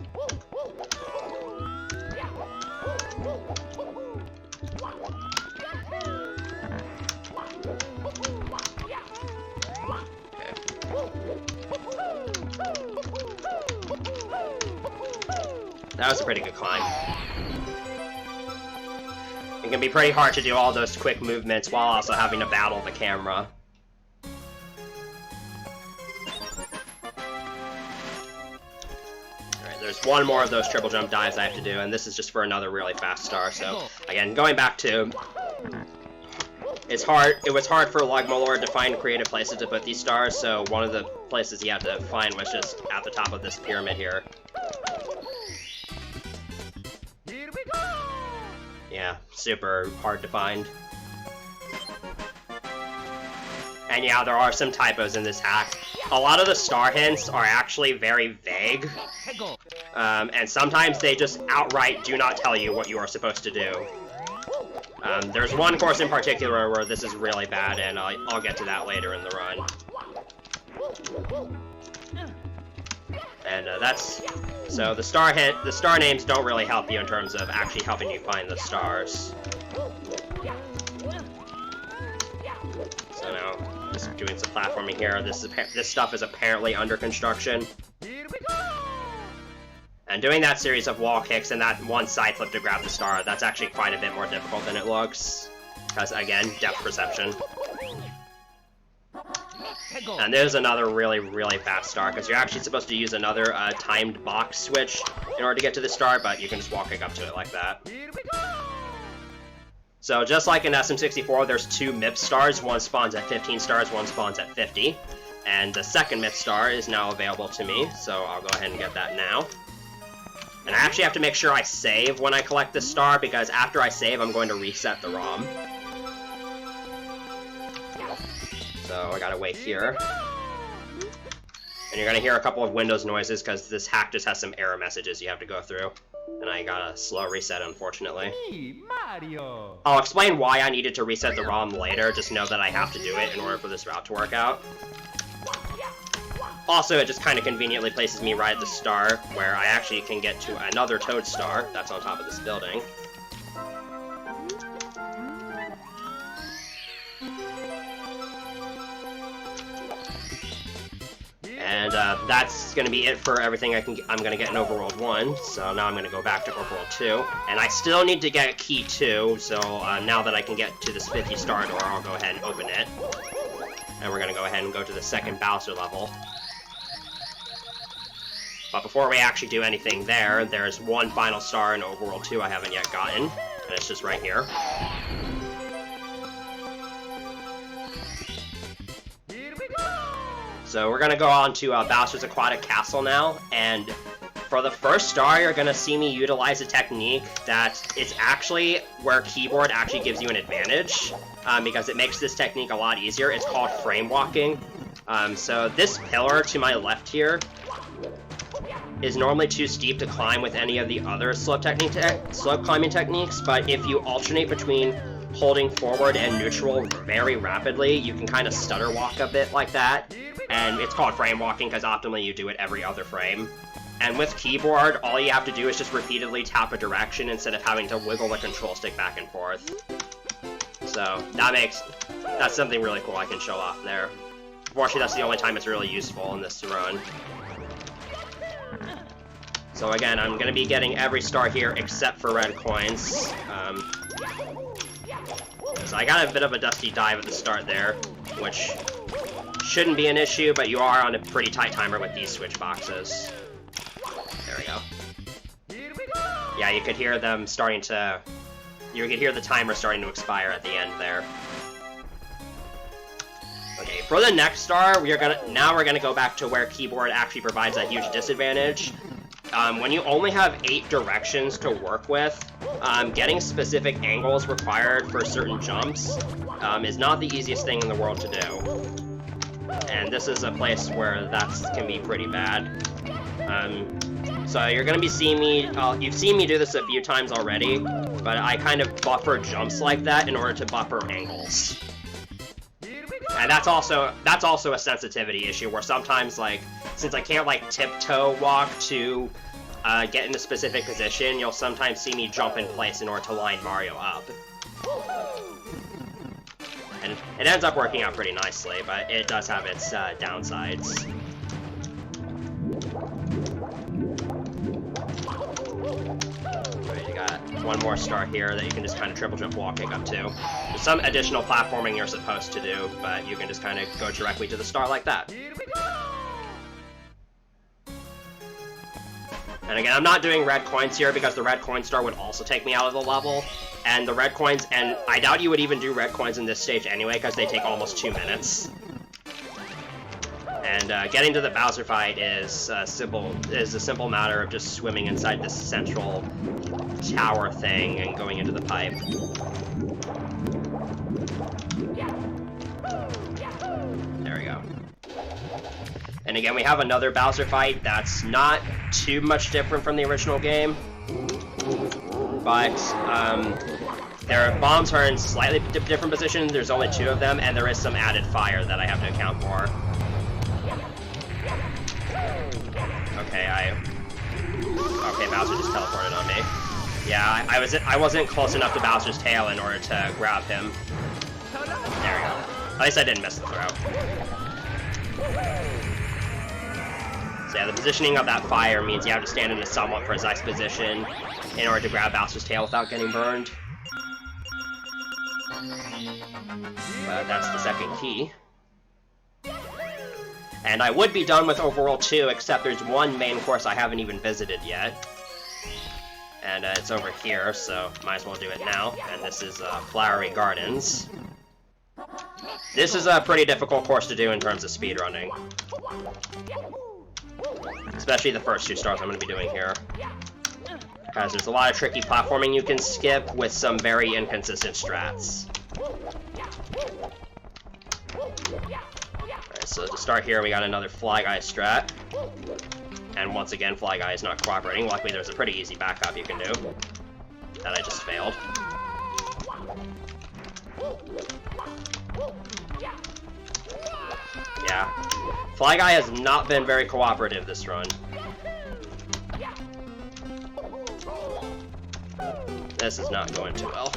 That was a pretty good climb. It can be pretty hard to do all those quick movements while also having to battle the camera. Alright, there's one more of those triple jump dives I have to do, and this is just for another really fast star, so again, going back to... It was hard for Logmalord to find creative places to put these stars, so one of the places he had to find was just at the top of this pyramid here. Yeah, super hard to find. And yeah, there are some typos in this hack. A lot of the star hints are actually very vague. And sometimes they just outright do not tell you what you are supposed to do. There's one course in particular where this is really bad, and I'll get to that later in the run. And that's... So the star names don't really help you in terms of actually helping you find the stars. So now, just doing some platforming here. This stuff is apparently under construction. And doing that series of wall kicks and that one side flip to grab the star, that's actually quite a bit more difficult than it looks. Because, again, depth perception. And there's another really, really fast star, because you're actually supposed to use another timed box switch in order to get to the star, but you can just walk up to it like that. So just like in SM64, there's 2 MIPS stars. One spawns at 15 stars, one spawns at 50. And the second MIPS star is now available to me, so I'll go ahead and get that now. And I actually have to make sure I save when I collect this star, because after I save, I'm going to reset the ROM. So I gotta wait here. And you're gonna hear a couple of Windows noises, because this hack just has some error messages you have to go through. And I got a slow reset, unfortunately. Mario. I'll explain why I needed to reset the ROM later, just know that I have to do it in order for this route to work out. Also, it just kind of conveniently places me right at the star, where I actually can get to another Toad star that's on top of this building. And that's going to be it for everything I'm going to get in Overworld 1. So now I'm going to go back to Overworld 2. And I still need to get Key 2, so now that I can get to this 50-star door, I'll go ahead and open it. And we're going to go ahead and go to the second Bowser level. But before we actually do anything there, there's one final star in Overworld 2 I haven't yet gotten. And it's just right here. So we're going to go on to Bowser's Aquatic Castle now, and for the first star, you're going to see me utilize a technique that it's actually where keyboard actually gives you an advantage, because it makes this technique a lot easier. It's called frame walking. So this pillar to my left here is normally too steep to climb with any of the other slope climbing techniques, but if you alternate between holding forward and neutral very rapidly, you can kind of stutter walk a bit like that. And it's called frame walking because optimally you do it every other frame. And with keyboard, all you have to do is just repeatedly tap a direction instead of having to wiggle the control stick back and forth. So that's something really cool I can show off there. Unfortunately, that's the only time it's really useful in this run. So again, I'm going to be getting every star here except for red coins. So I got a bit of a dusty dive at the start there, which shouldn't be an issue, but you are on a pretty tight timer with these switch boxes. There we go. Yeah, you could hear them starting to... You could hear the timer starting to expire at the end there. Okay, for the next star, now we're gonna go back to where keyboard actually provides a huge disadvantage. When you only have 8 directions to work with, getting specific angles required for certain jumps is not the easiest thing in the world to do. And this is a place where that can be pretty bad. So you're going to be seeing me, you've seen me do this a few times already, but I kind of buffer jumps like that in order to buffer angles. And that's also a sensitivity issue where sometimes, like, since I can't, like, tiptoe walk to get in a specific position, you'll sometimes see me jump in place in order to line Mario up. And it ends up working out pretty nicely, but it does have its downsides. Right, you got one more star here that you can just kind of triple jump walking up to. There's some additional platforming you're supposed to do, but you can just kind of go directly to the star like that. And again, I'm not doing red coins here because the red coin star would also take me out of the level. And the red coins, and I doubt you would even do red coins in this stage anyway because they take almost 2 minutes. And getting to the Bowser fight is a simple matter of just swimming inside this central tower thing and going into the pipe. There we go. And again, we have another Bowser fight that's not too much different from the original game, but their bombs are in slightly different positions. There's only 2 of them, and there is some added fire that I have to account for. Okay, Bowser just teleported on me. Yeah, I wasn't close enough to Bowser's tail in order to grab him. There we go. At least I didn't miss the throw. So yeah, the positioning of that fire means you have to stand in a somewhat precise position in order to grab Bowser's tail without getting burned. But that's the second key. And I would be done with Overworld 2, except there's one main course I haven't even visited yet. And it's over here, so might as well do it now. And this is Flowery Gardens. This is a pretty difficult course to do in terms of speedrunning. Especially the first 2 stars I'm going to be doing here. Because there's a lot of tricky platforming you can skip with some very inconsistent strats. Alright, so to start here, we got another Fly Guy strat. And once again, Fly Guy is not cooperating. Luckily, there's a pretty easy backup you can do. That I just failed. Yeah. Fly Guy has not been very cooperative this run. This is not going too well.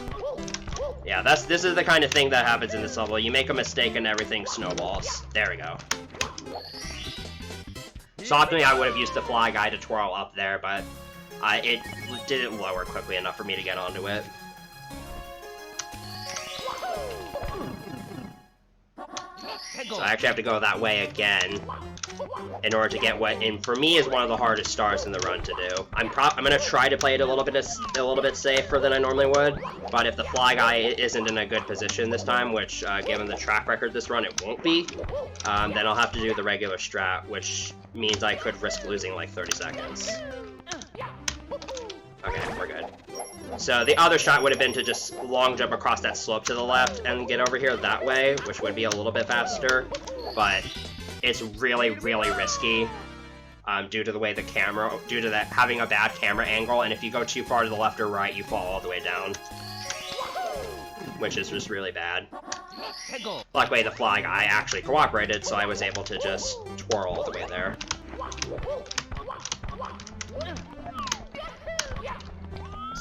Yeah, this is the kind of thing that happens in this level. You make a mistake and everything snowballs. There we go. So optimally, I would have used the fly guy to twirl up there, but it didn't lower quickly enough for me to get onto it. So I actually have to go that way again in order to get what, for me, is one of the hardest stars in the run to do. I'm gonna try to play it a little bit safer than I normally would, but if the fly guy isn't in a good position this time, which given the track record this run it won't be, then I'll have to do the regular strat, which means I could risk losing like 30 seconds. Okay, we're good. So the other shot would have been to just long jump across that slope to the left and get over here that way, which would be a little bit faster, but it's really, really risky due to the way the camera, due to that having a bad camera angle, and if you go too far to the left or right, you fall all the way down, which is just really bad. Luckily, the fly guy actually cooperated, so I was able to just twirl all the way there.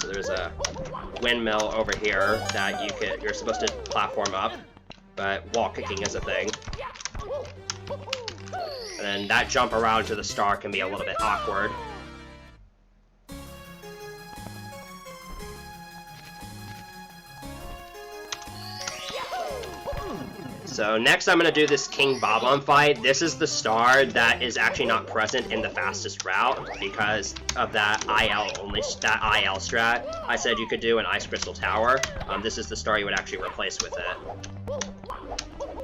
So there's a windmill over here that you're supposed to platform up, but wall kicking is a thing. And then that jump around to the star can be a little bit awkward. So next I'm going to do this King Bobon fight. This is the star that is actually not present in the fastest route because of that IL strat. I said you could do an Ice Crystal Tower. This is the star you would actually replace with it.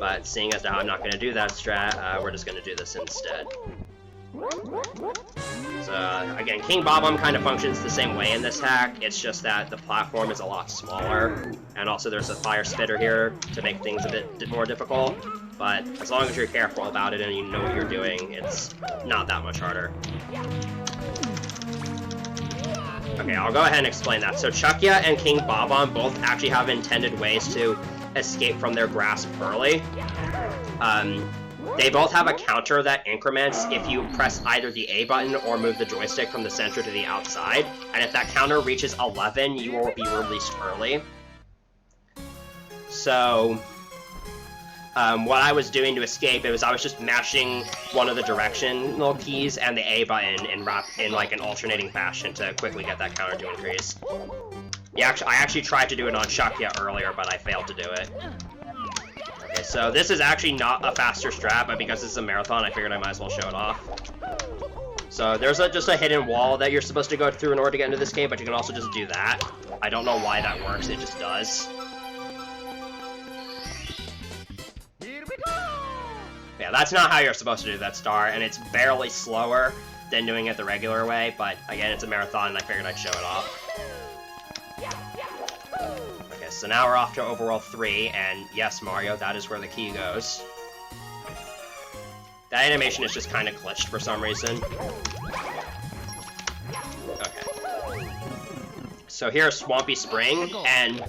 But seeing as how I'm not going to do that strat, we're just going to do this instead. So again, King Bobon kind of functions the same way in this hack, it's just that the platform is a lot smaller, and also there's a fire spitter here to make things a bit more difficult, but as long as you're careful about it and you know what you're doing, it's not that much harder. Okay, I'll go ahead and explain that. So Chuckya and King Bobon both actually have intended ways to escape from their grasp early. They both have a counter that increments if you press either the A button or move the joystick from the center to the outside, and if that counter reaches 11, you will be released early. So, what I was doing to escape, I was just mashing one of the directional keys and the A button in like an alternating fashion to quickly get that counter to increase. Yeah, I actually tried to do it on Chuckya earlier, but I failed to do it. Okay, so this is actually not a faster strat, but because this is a marathon, I figured I might as well show it off. So there's just a hidden wall that you're supposed to go through in order to get into this cave, but you can also just do that. I don't know why that works, it just does. Yeah, that's not how you're supposed to do that star, and it's barely slower than doing it the regular way, but again, it's a marathon, and I figured I'd show it off. So now we're off to Overworld 3, and yes, Mario, that is where the key goes. That animation is just kind of glitched for some reason. Okay. So here's Swampy Spring, and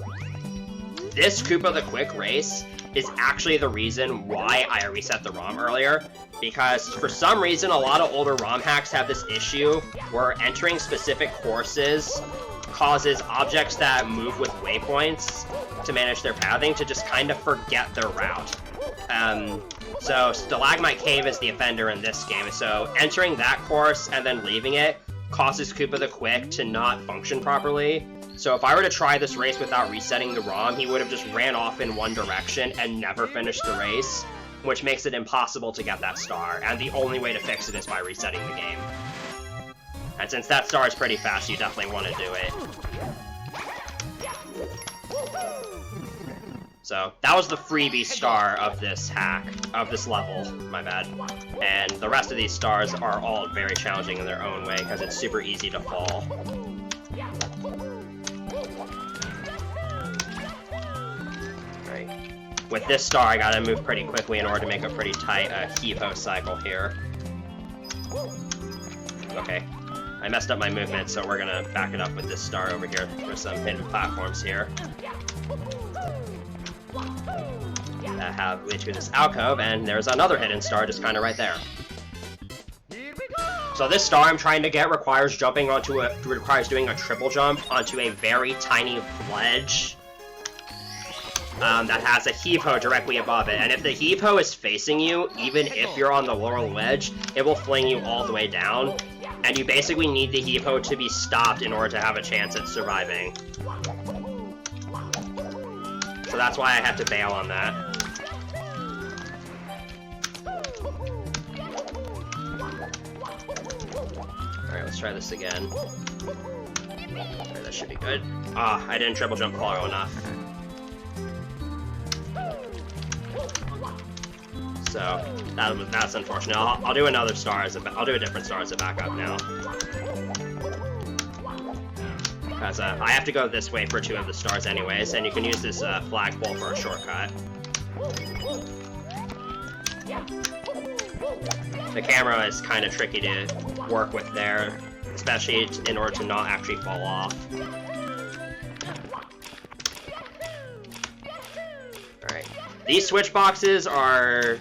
this Koopa the Quick race is actually the reason why I reset the ROM earlier, because for some reason a lot of older ROM hacks have this issue where entering specific courses causes objects that move with waypoints to manage their pathing to just kind of forget their route. So Stalagmite Cave is the offender in this game, so entering that course and then leaving it causes Koopa the Quick to not function properly. So if I were to try this race without resetting the ROM, he would have just ran off in one direction and never finished the race, which makes it impossible to get that star, and the only way to fix it is by resetting the game. And since that star is pretty fast, you definitely want to do it. So, that was the freebie star of this hack, of this level, my bad. And the rest of these stars are all very challenging in their own way, because it's super easy to fall. Right. With this star, I gotta move pretty quickly in order to make a pretty tight Kipo cycle here. Okay. I messed up my movement, so we're gonna back it up with this star over here. There's some hidden platforms here that have lead to this alcove, and there's another hidden star just kind of right there. So this star I'm trying to get requires doing a triple jump onto a very tiny ledge that has a heave-ho directly above it. And if the heave-ho is facing you, even if you're on the lower ledge, it will fling you all the way down. And you basically need the heave-ho to be stopped in order to have a chance at surviving. So that's why I have to bail on that. Alright, let's try this again. Alright, that should be good. Ah, I didn't triple jump far enough. So, that's unfortunate. I'll do another star as I'll do a different star as a backup now. Because I have to go this way for 2 of the stars anyways, and you can use this flagpole for a shortcut. The camera is kind of tricky to work with there, especially in order to not actually fall off. Alright. These switch boxes are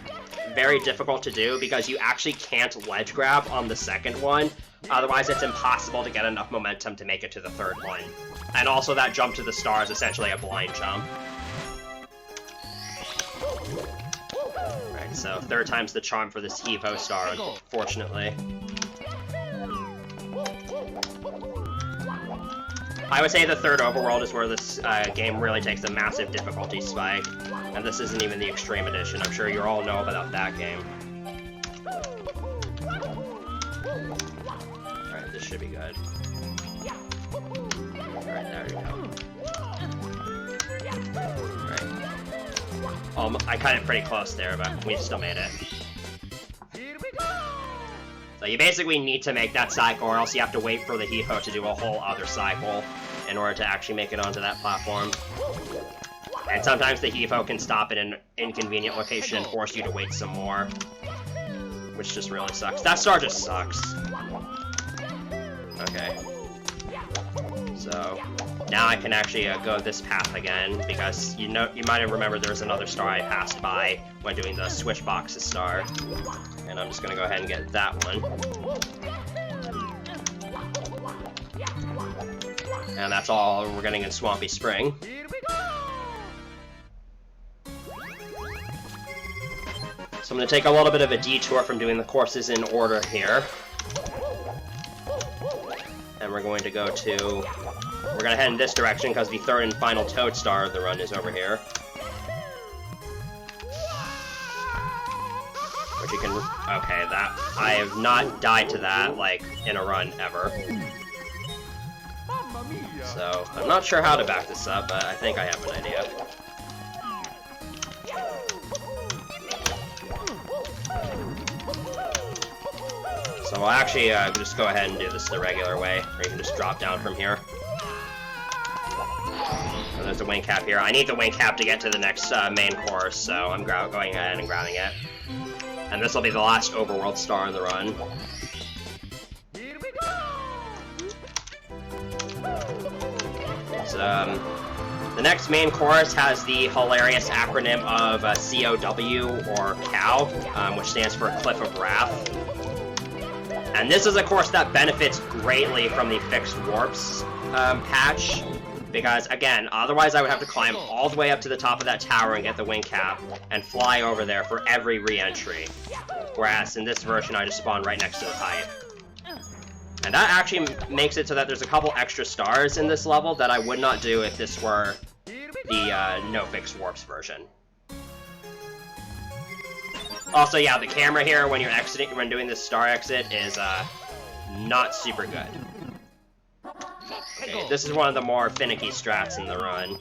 very difficult to do because you actually can't ledge grab on the second one. Otherwise, it's impossible to get enough momentum to make it to the third one. And also, that jump to the star is essentially a blind jump. Alright, so 3rd time's the charm for this heave-ho star, unfortunately. I would say the 3rd overworld is where this game really takes a massive difficulty spike. And this isn't even the Extreme Edition. I'm sure you all know about that game. Alright, this should be good. Alright, there we go. Alright. I cut it pretty close there, but we still made it. So you basically need to make that cycle, or else you have to wait for the heave-ho to do a whole other cycle in order to actually make it onto that platform. And sometimes the heave-ho can stop at an inconvenient location and force you to wait some more. Which just really sucks. That star just sucks. Okay. So, now I can actually go this path again, because you might have remembered there was another star I passed by when doing the switch boxes star. And I'm just gonna go ahead and get that one. And that's all we're getting in Swampy Spring. So I'm going to take a little bit of a detour from doing the courses in order here. And we're going to go to... We're going to head in this direction because the 3rd and final Toad Star of the run is over here. Which you can... Okay, that... I have not died to that, like, in a run ever. So, I'm not sure how to back this up, but I think I have an idea. So we'll actually just go ahead and do this the regular way, where you can just drop down from here. So there's the wing cap here. I need the wing cap to get to the next main course, so I'm going ahead and grabbing it. And this will be the last Overworld star in the run. So, the next main course has the hilarious acronym of COW, or COW, which stands for Cliff of Wrath. And this is a course that benefits greatly from the fixed warps patch, because, again, otherwise I would have to climb all the way up to the top of that tower and get the wing cap, and fly over there for every re-entry. Whereas in this version, I just spawn right next to the pipe. And that actually makes it so that there's a couple extra stars in this level that I would not do if this were the no fixed warps version. Also, yeah, the camera here when you're exiting, when doing this star exit, is not super good. Okay, this is one of the more finicky strats in the run.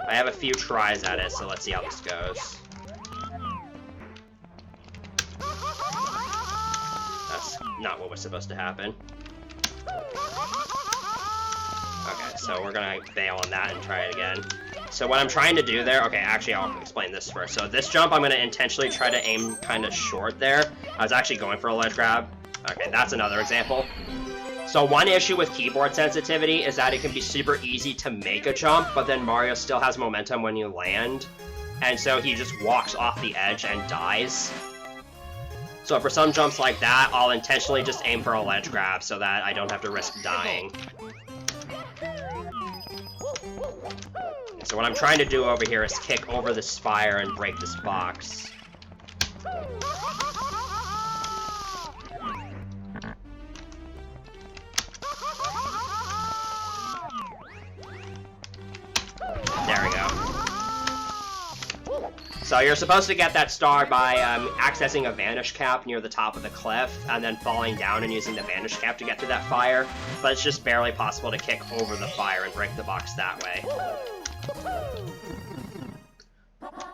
I have a few tries at it, so let's see how this goes. That's not what was supposed to happen. Okay, so we're gonna bail on that and try it again. So what I'm trying to do there, okay, actually I'll explain this first. So this jump, I'm gonna intentionally try to aim kind of short there. I was actually going for a ledge grab. Okay, that's another example. So one issue with keyboard sensitivity is that it can be super easy to make a jump, but then Mario still has momentum when you land. And so he just walks off the edge and dies. So for some jumps like that, I'll intentionally just aim for a ledge grab so that I don't have to risk dying. So So what I'm trying to do over here is kick over this fire and break this box. There we go. So you're supposed to get that star by accessing a vanish cap near the top of the cliff, and then falling down and using the vanish cap to get to that fire, but it's just barely possible to kick over the fire and break the box that way.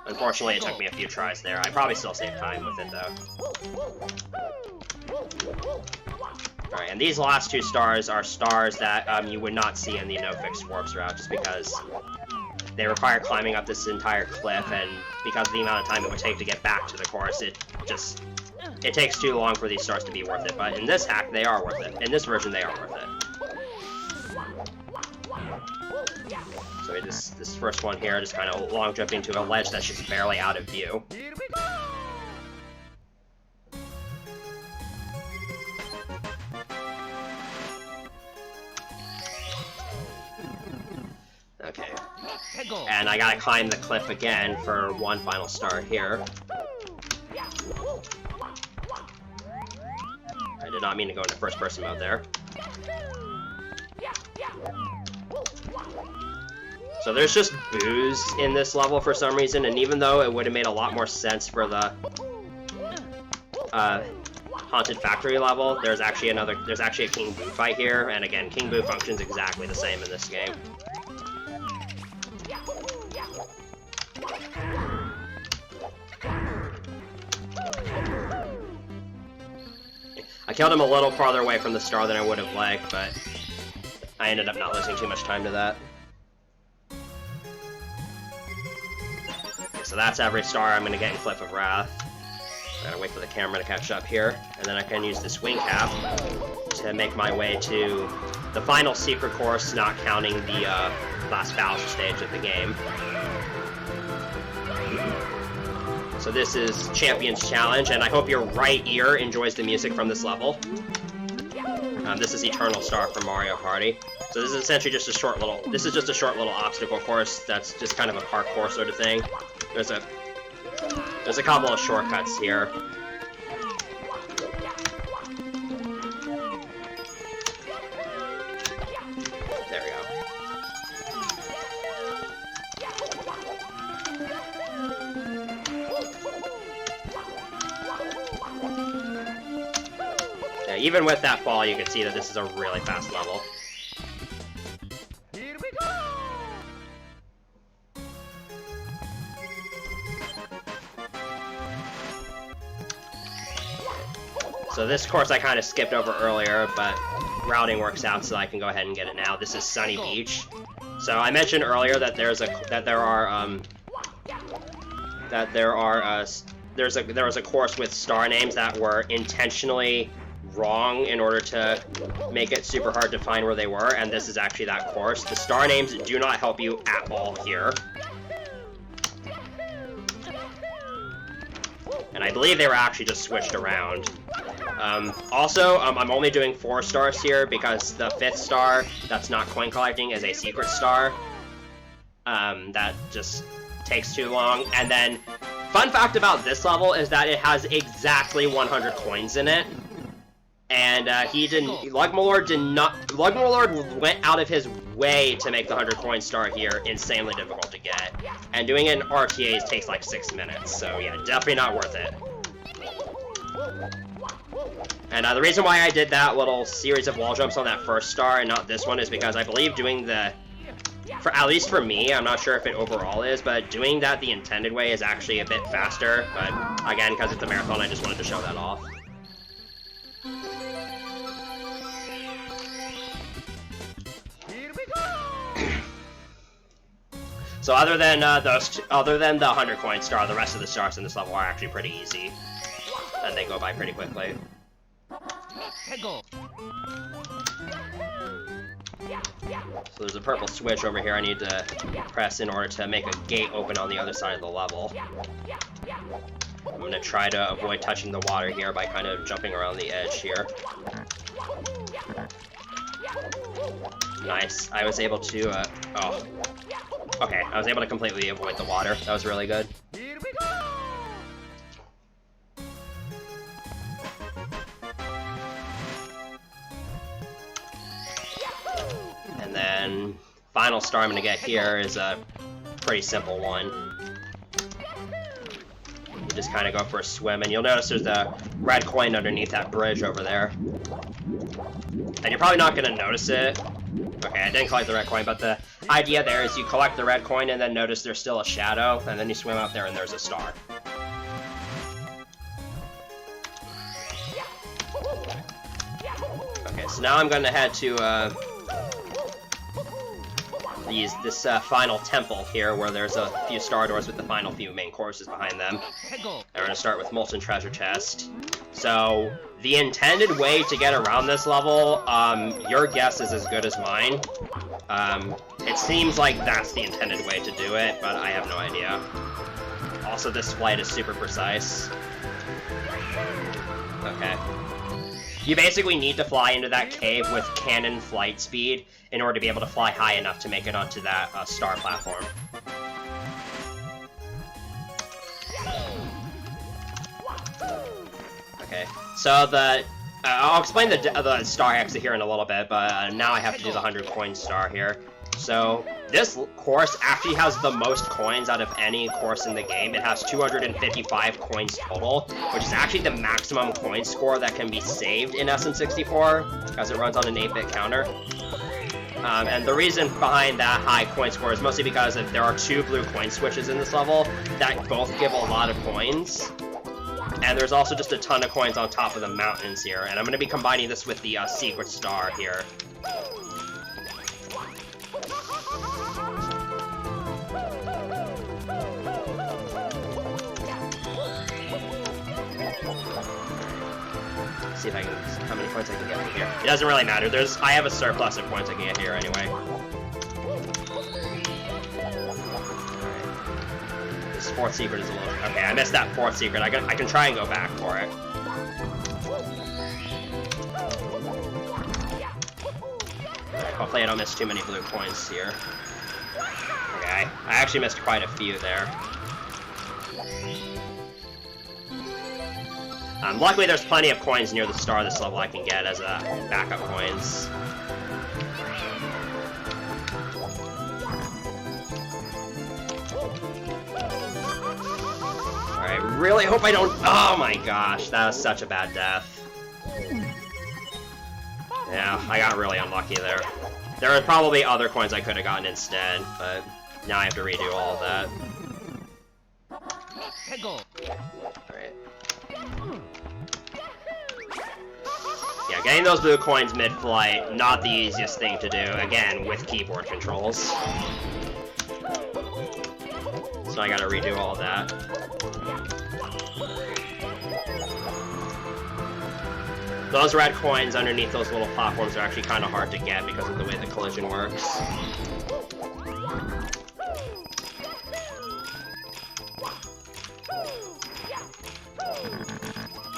Unfortunately, it took me a few tries there. I probably still saved time with it, though. Alright, and these last two stars are stars that you would not see in the no-fix warps route, just because they require climbing up this entire cliff, and because of the amount of time it would take to get back to the course, it takes too long for these stars to be worth it. But in this hack, they are worth it. In this version, they are worth it. So this first one here, just kind of long jumping to a ledge that's just barely out of view. Okay. And I gotta climb the cliff again for one final star here. I did not mean to go into first-person mode there. So there's just booze in this level for some reason, and even though it would have made a lot more sense for the Haunted Factory level, there's actually a King Boo fight here, and again, King Boo functions exactly the same in this game. I killed him a little farther away from the star than I would have liked, but I ended up not losing too much time to that. Okay, so that's every star I'm going to get in Cliff of Wrath. I gotta wait for the camera to catch up here, and then I can use this wing cap to make my way to the final secret course, not counting the last Bowser stage of the game. So this is Champion's Challenge, and I hope your right ear enjoys the music from this level. This is Eternal Star from Mario Party. So this is essentially just a short little obstacle course that's just kind of a parkour sort of thing. There's a couple of shortcuts here. There we go. Yeah, even with that fall, you can see that this is a really fast level. Here we go! So this course I kind of skipped over earlier, but routing works out so I can go ahead and get it now. This is Sunny Beach. So I mentioned earlier that there was a course with star names that were intentionally wrong in order to make it super hard to find where they were, and this is actually that course. The star names do not help you at all here. And I believe they were actually just switched around. Also, I'm only doing 4 stars here because the 5th star that's not coin collecting is a secret star. That just takes too long. And then, fun fact about this level is that it has exactly 100 coins in it. And Lugmalord went out of his way to make the 100 coin star here insanely difficult to get. And doing it in RTAs takes like 6 minutes, so yeah, definitely not worth it. And the reason why I did that little series of wall jumps on that first star and not this one is because I believe doing at least for me, I'm not sure if it overall is, but doing that the intended way is actually a bit faster. But again, because it's a marathon, I just wanted to show that off. So other than the 100 coin star, the rest of the stars in this level are actually pretty easy, and they go by pretty quickly. So there's a purple switch over here I need to press in order to make a gate open on the other side of the level. I'm going to try to avoid touching the water here by kind of jumping around the edge here. Nice. I was able to, oh. Okay, I was able to completely avoid the water. That was really good. Here we go! And then, final star I'm gonna get here is a pretty simple one. You just kind of go for a swim, and you'll notice there's a red coin underneath that bridge over there. And you're probably not gonna notice it. Okay, I didn't collect the red coin, but the idea there is you collect the red coin and then notice there's still a shadow, and then you swim out there and there's a star. Okay, so now I'm gonna head to this final temple here, where there's a few star doors with the final few main courses behind them. And we're gonna start with Molten treasure chest. So the intended way to get around this level, your guess is as good as mine. It seems like that's the intended way to do it, but I have no idea. Also, this flight is super precise. Okay. You basically need to fly into that cave with cannon flight speed in order to be able to fly high enough to make it onto that star platform. Okay, so I'll explain the star exit here in a little bit, but now I have to do the 100 coin star here. So this course actually has the most coins out of any course in the game. It has 255 coins total, which is actually the maximum coin score that can be saved in SM64, as it runs on an 8-bit counter. And the reason behind that high coin score is mostly because there are 2 blue coin switches in this level that both give a lot of coins. And there's also just a ton of coins on top of the mountains here. And I'm going to be combining this with the secret star here. See if I can, how many points I can get from here. It doesn't really matter. I have a surplus of points I can get here anyway. Alright. This 4th secret is a little... Okay, I missed that 4th secret. I can try and go back for it. Alright, hopefully I don't miss too many blue coins here. Okay, I actually missed quite a few there. Luckily, there's plenty of coins near the star this level I can get as backup coins. Alright, really hope I don't... Oh my gosh, that was such a bad death. Yeah, I got really unlucky there. There are probably other coins I could have gotten instead, but now I have to redo all of that. Alright. Yeah, getting those blue coins mid-flight, not the easiest thing to do, again, with keyboard controls. So I gotta redo all that. Those red coins underneath those little platforms are actually kind of hard to get because of the way the collision works.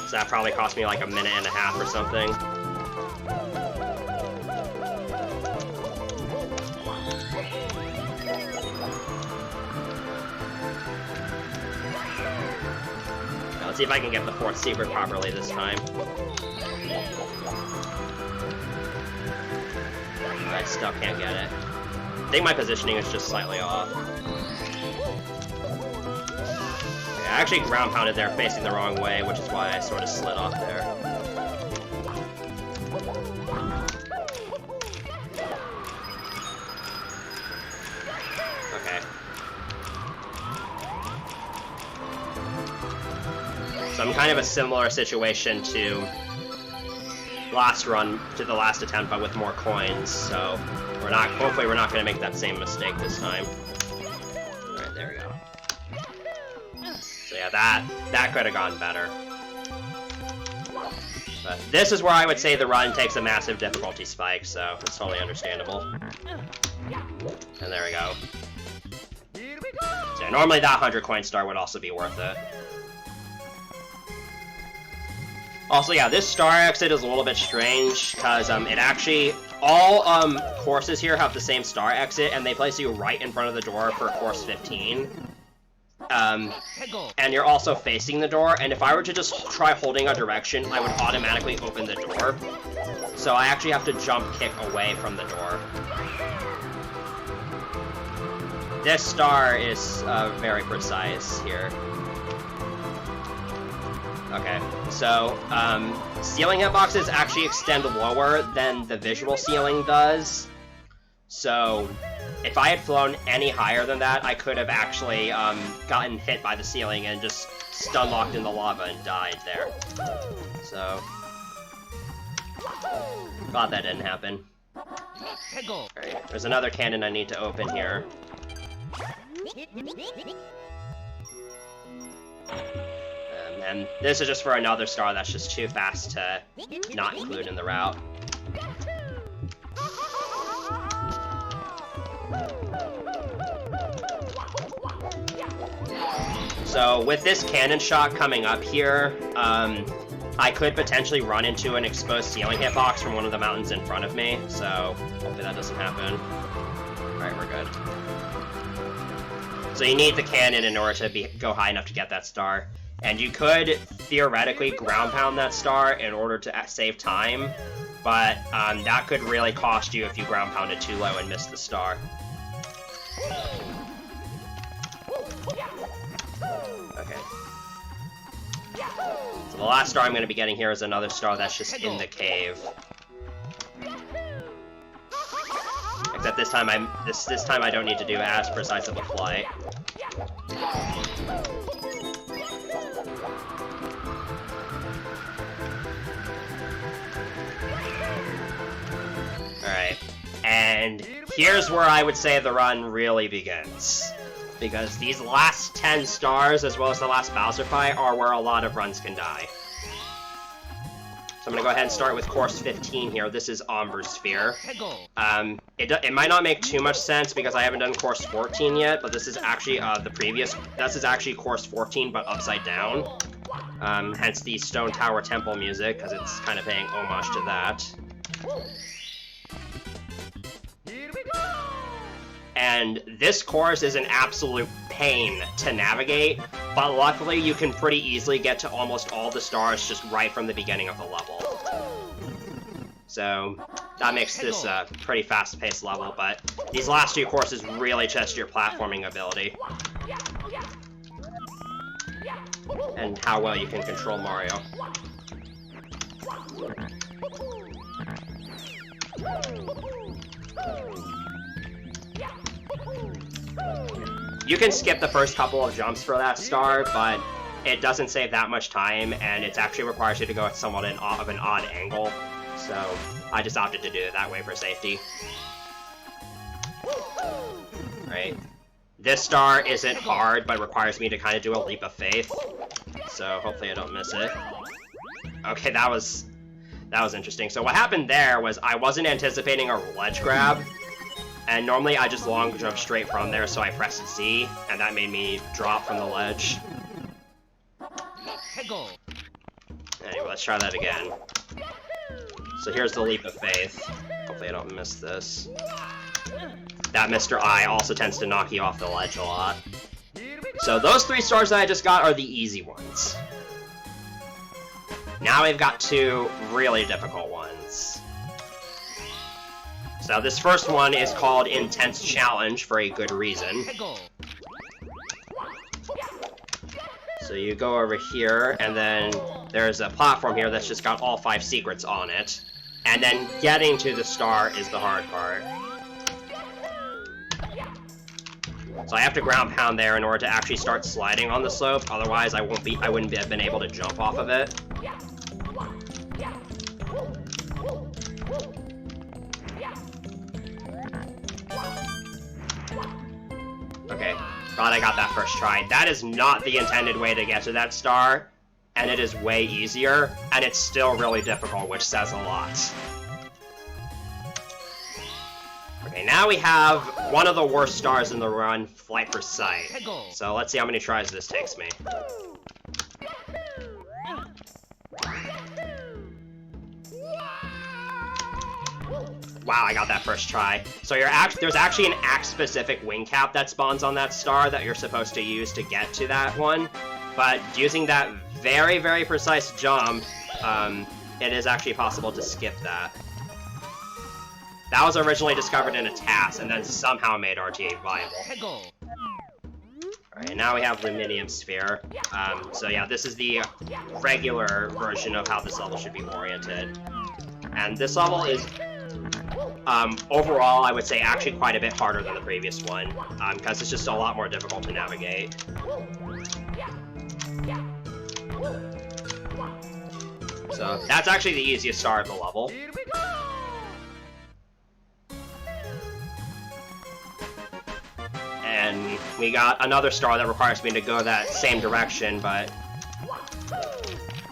So that probably cost me like a minute and a half or something. Now, let's see if I can get the 4th secret properly this time. I still can't get it. I think my positioning is just slightly off. I actually ground pounded there facing the wrong way, which is why I sort of slid off there. Okay. So I'm kind of a similar situation to last run, to the last attempt, but with more coins, so hopefully we're not going to make that same mistake this time. Alright, there we go. So yeah, that could have gone better. But this is where I would say the run takes a massive difficulty spike, so it's totally understandable. And there we go. So yeah, normally that 100 coin star would also be worth it. Also, yeah, this star exit is a little bit strange, because it actually... All courses here have the same star exit, and they place you right in front of the door for course 15. And you're also facing the door, and if I were to just try holding a direction, I would automatically open the door. So I actually have to jump kick away from the door. This star is very precise here. Okay, so ceiling hitboxes actually extend lower than the visual ceiling does. So if I had flown any higher than that, I could have actually gotten hit by the ceiling and just stun locked in the lava and died there. So glad that didn't happen. Alright, there's another cannon I need to open here. And this is just for another star that's just too fast to not include in the route. So with this cannon shot coming up here, I could potentially run into an exposed ceiling hitbox from one of the mountains in front of me, so hopefully that doesn't happen. Alright, we're good. So you need the cannon in order to go high enough to get that star. And you could theoretically ground pound that star in order to save time, but that could really cost you if you ground pounded too low and missed the star. Okay. So the last star I'm going to be getting here is another star that's just in the cave. Except this time this time I don't need to do as precise of a flight. Alright, and here's where I would say the run really begins. Because these last 10 stars, as well as the last Bowser fight, are where a lot of runs can die. So I'm gonna go ahead and start with course 15 here. This is Umber Sphere. It might not make too much sense because I haven't done course 14 yet, but this is actually this is actually course 14, but upside down. Hence the Stone Tower Temple music, because it's kind of paying homage to that. And this course is an absolute pain to navigate, but luckily you can pretty easily get to almost all the stars just right from the beginning of the level. So that makes this a pretty fast-paced level, but these last two courses really test your platforming ability. And how well you can control Mario. You can skip the first couple of jumps for that star, but it doesn't save that much time, and it actually requires you to go at somewhat of an odd angle, so I just opted to do it that way for safety. Right. This star isn't hard, but requires me to kind of do a leap of faith, so hopefully I don't miss it. Okay, that was interesting. So what happened there was I wasn't anticipating a ledge grab, and normally I just long jump straight from there, so I pressed Z, and that made me drop from the ledge. Anyway, let's try that again. So here's the leap of faith. Hopefully I don't miss this. That Mr. I also tends to knock you off the ledge a lot. So those 3 stars that I just got are the easy ones. Now we've got 2 really difficult ones. So this first one is called Intense Challenge for a good reason. So you go over here, and then there's a platform here that's just got all 5 secrets on it. And then getting to the star is the hard part. So I have to ground pound there in order to actually start sliding on the slope, otherwise I wouldn't have been able to jump off of it. Okay, glad I got that first try. That is not the intended way to get to that star, and it is way easier, and it's still really difficult, which says a lot. Okay, now we have one of the worst stars in the run, Flight for Sight. So let's see how many tries this takes me. Wow, I got that first try. So there's actually an axe-specific wing cap that spawns on that star that you're supposed to use to get to that one. But using that very, very precise jump, it is actually possible to skip that. That was originally discovered in a task and then somehow made RTA viable. Alright, now we have Aluminium Sphere. So yeah, this is the regular version of how this level should be oriented. And this level is, overall, I would say actually quite a bit harder than the previous one, because it's just a lot more difficult to navigate. So that's actually the easiest star of the level. And we got another star that requires me to go that same direction, but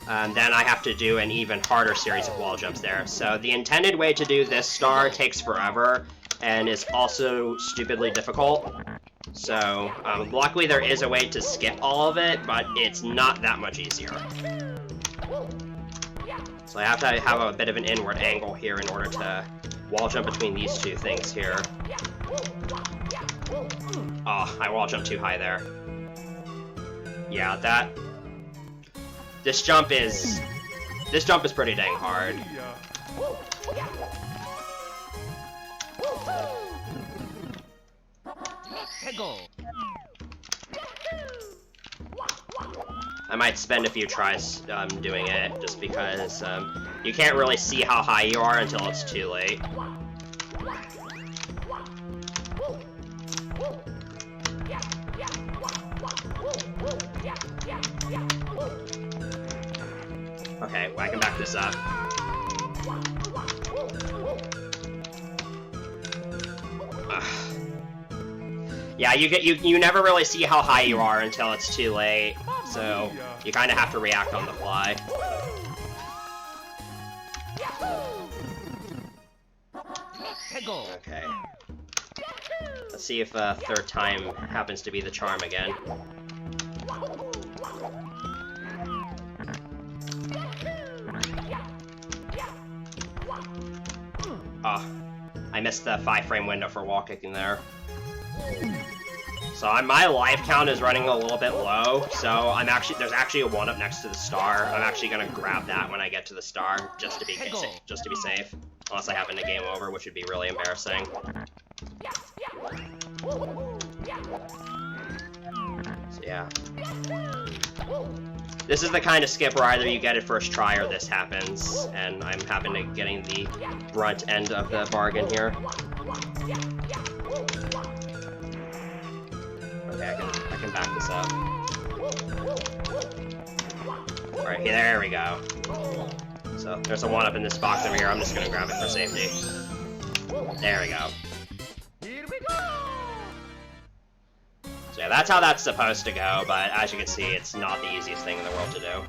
then I have to do an even harder series of wall jumps there. So the intended way to do this star takes forever and is also stupidly difficult. So luckily there is a way to skip all of it, but it's not that much easier. So I have to have a bit of an inward angle here in order to wall jump between these two things here. Oh, I wall jumped too high there. Yeah, this jump is pretty dang hard. I might spend a few tries doing it, just because you can't really see how high you are until it's too late. Okay, well, I can back this up. Yeah, you never really see how high you are until it's too late, so you kind of have to react on the fly. Okay. Let's see if third time happens to be the charm again. Oh, I missed the 5-frame window for wall kicking there. So my life count is running a little bit low, so there's actually a 1-up next to the star. I'm actually gonna grab that when I get to the star, just to be safe. Unless I happen to game over, which would be really embarrassing. So yeah. This is the kind of skip where either you get it first try or this happens, and I'm happen to getting the brunt end of the bargain here. Okay, I can back this up. Alright, there we go. So there's a 1-up in this box over here. I'm just gonna grab it for safety. There we go. So yeah, that's how that's supposed to go, but as you can see, it's not the easiest thing in the world to do.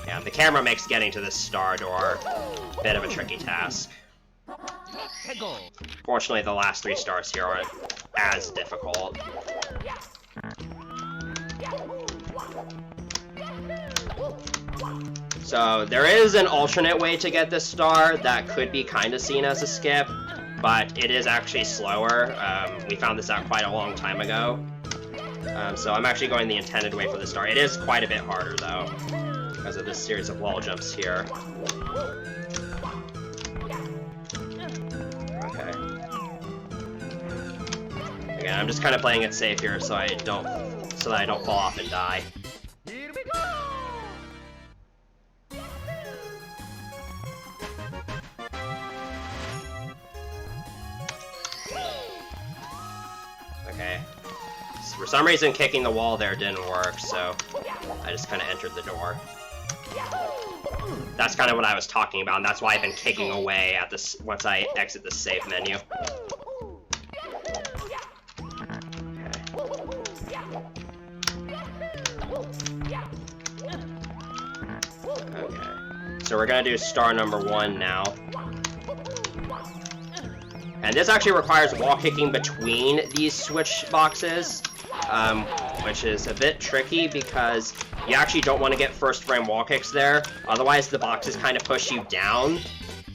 Yeah, the camera makes getting to this star door a bit of a tricky task. Fortunately, the last 3 stars here aren't as difficult. So there is an alternate way to get this star that could be kind of seen as a skip, but it is actually slower. We found this out quite a long time ago. So I'm actually going the intended way for the star. It is quite a bit harder though, because of this series of wall jumps here. Okay. Again, I'm just kind of playing it safe here so that I don't fall off and die. Okay. So for some reason, kicking the wall there didn't work, so I just kind of entered the door. That's kind of what I was talking about, and that's why I've been kicking away at this once I exit the save menu. Okay. So we're gonna do star number 1 now. And this actually requires wall kicking between these switch boxes, which is a bit tricky because you actually don't want to get first frame wall kicks there, otherwise the boxes kind of push you down,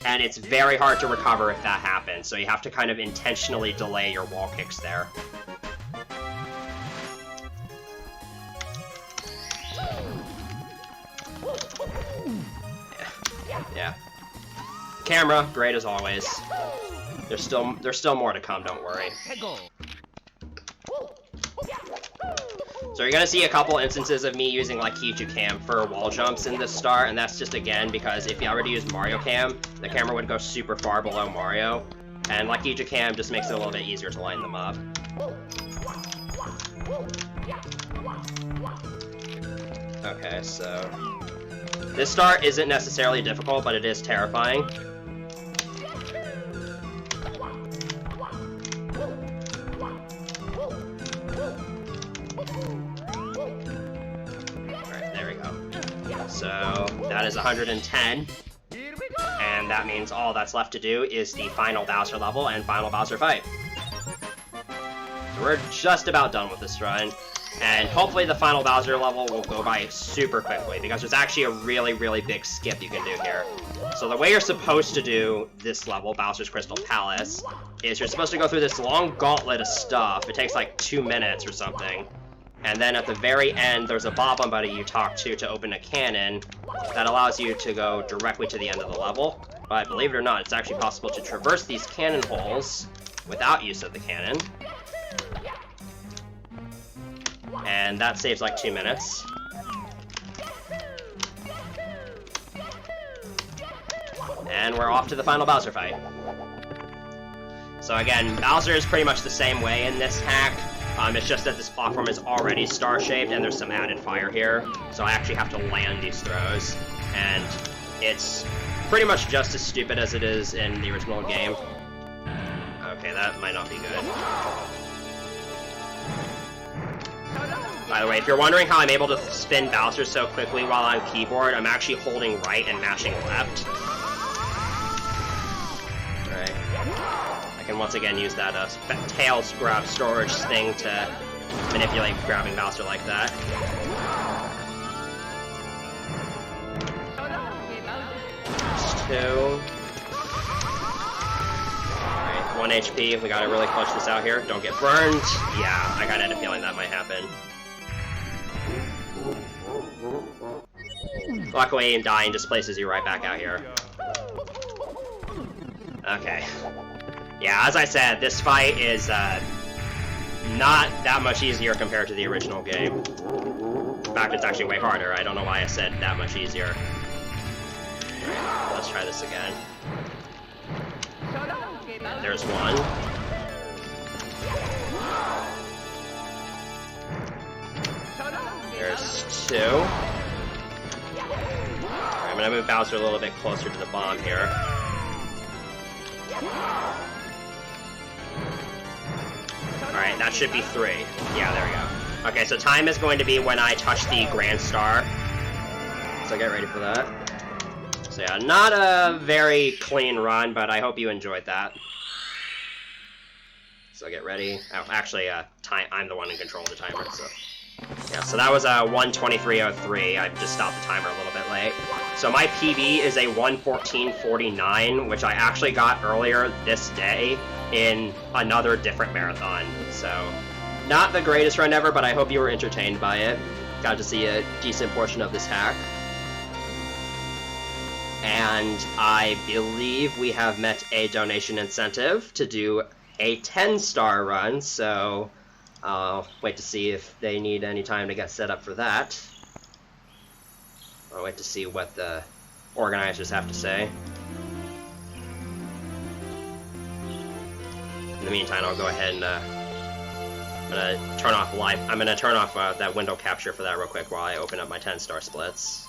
and it's very hard to recover if that happens, so you have to kind of intentionally delay your wall kicks there. Yeah. Camera, great as always. There's still more to come, don't worry. So you're gonna see a couple instances of me using like Kiju Cam for wall jumps in this star, and that's just again because if you already use Mario Cam, the camera would go super far below Mario, and like Kiju Cam just makes it a little bit easier to line them up. Okay, so this star isn't necessarily difficult, but it is terrifying. Alright, there we go. So that is 110. And that means all that's left to do is the final Bowser level and final Bowser fight. So we're just about done with this run. And hopefully the final Bowser level will go by super quickly, because there's actually a really, really big skip you can do here. So the way you're supposed to do this level, Bowser's Crystal Palace, is you're supposed to go through this long gauntlet of stuff. It takes like 2 minutes or something. And then at the very end, there's a Bobon buddy you talk to open a cannon that allows you to go directly to the end of the level. But believe it or not, it's actually possible to traverse these cannon holes without use of the cannon. And that saves like 2 minutes. And we're off to the final Bowser fight. So again, Bowser is pretty much the same way in this hack. It's just that this platform is already star-shaped and there's some added fire here. So I actually have to land these throws. And it's pretty much just as stupid as it is in the original game. Okay, that might not be good. By the way, if you're wondering how I'm able to spin Bowser so quickly while on keyboard, I'm actually holding right and mashing left. Alright. I can once again use that tails grab storage thing to manipulate grabbing Bowser like that. There's 2. Alright, 1 HP. We gotta really clutch this out here. Don't get burned. Yeah, I kinda had a feeling that might happen. Luckily, dying displaces you right back out here. Okay. Yeah, as I said, this fight is not that much easier compared to the original game. In fact, it's actually way harder. I don't know why I said that much easier. Alright, let's try this again. There's 1. There's 2. I'm gonna move Bowser a little bit closer to the bomb here. Alright, that should be 3. Yeah, there we go. Okay, so time is going to be when I touch the Grand Star. So get ready for that. So yeah, not a very clean run, but I hope you enjoyed that. So get ready. Oh, actually, I'm the one in control of the timer, so... Yeah, so that was a 1:23:03. I just stopped the timer a little bit late. So my PB is a 1:14:49, which I actually got earlier this day in another different marathon. So, not the greatest run ever, but I hope you were entertained by it. Got to see a decent portion of this hack. And I believe we have met a donation incentive to do a 10-star run, so... I'll wait to see if they need any time to get set up for that. I'll wait to see what the organizers have to say. In the meantime, I'll go ahead and I'm gonna turn off live. I'm gonna turn off that window capture for that real quick while I open up my 10-star splits.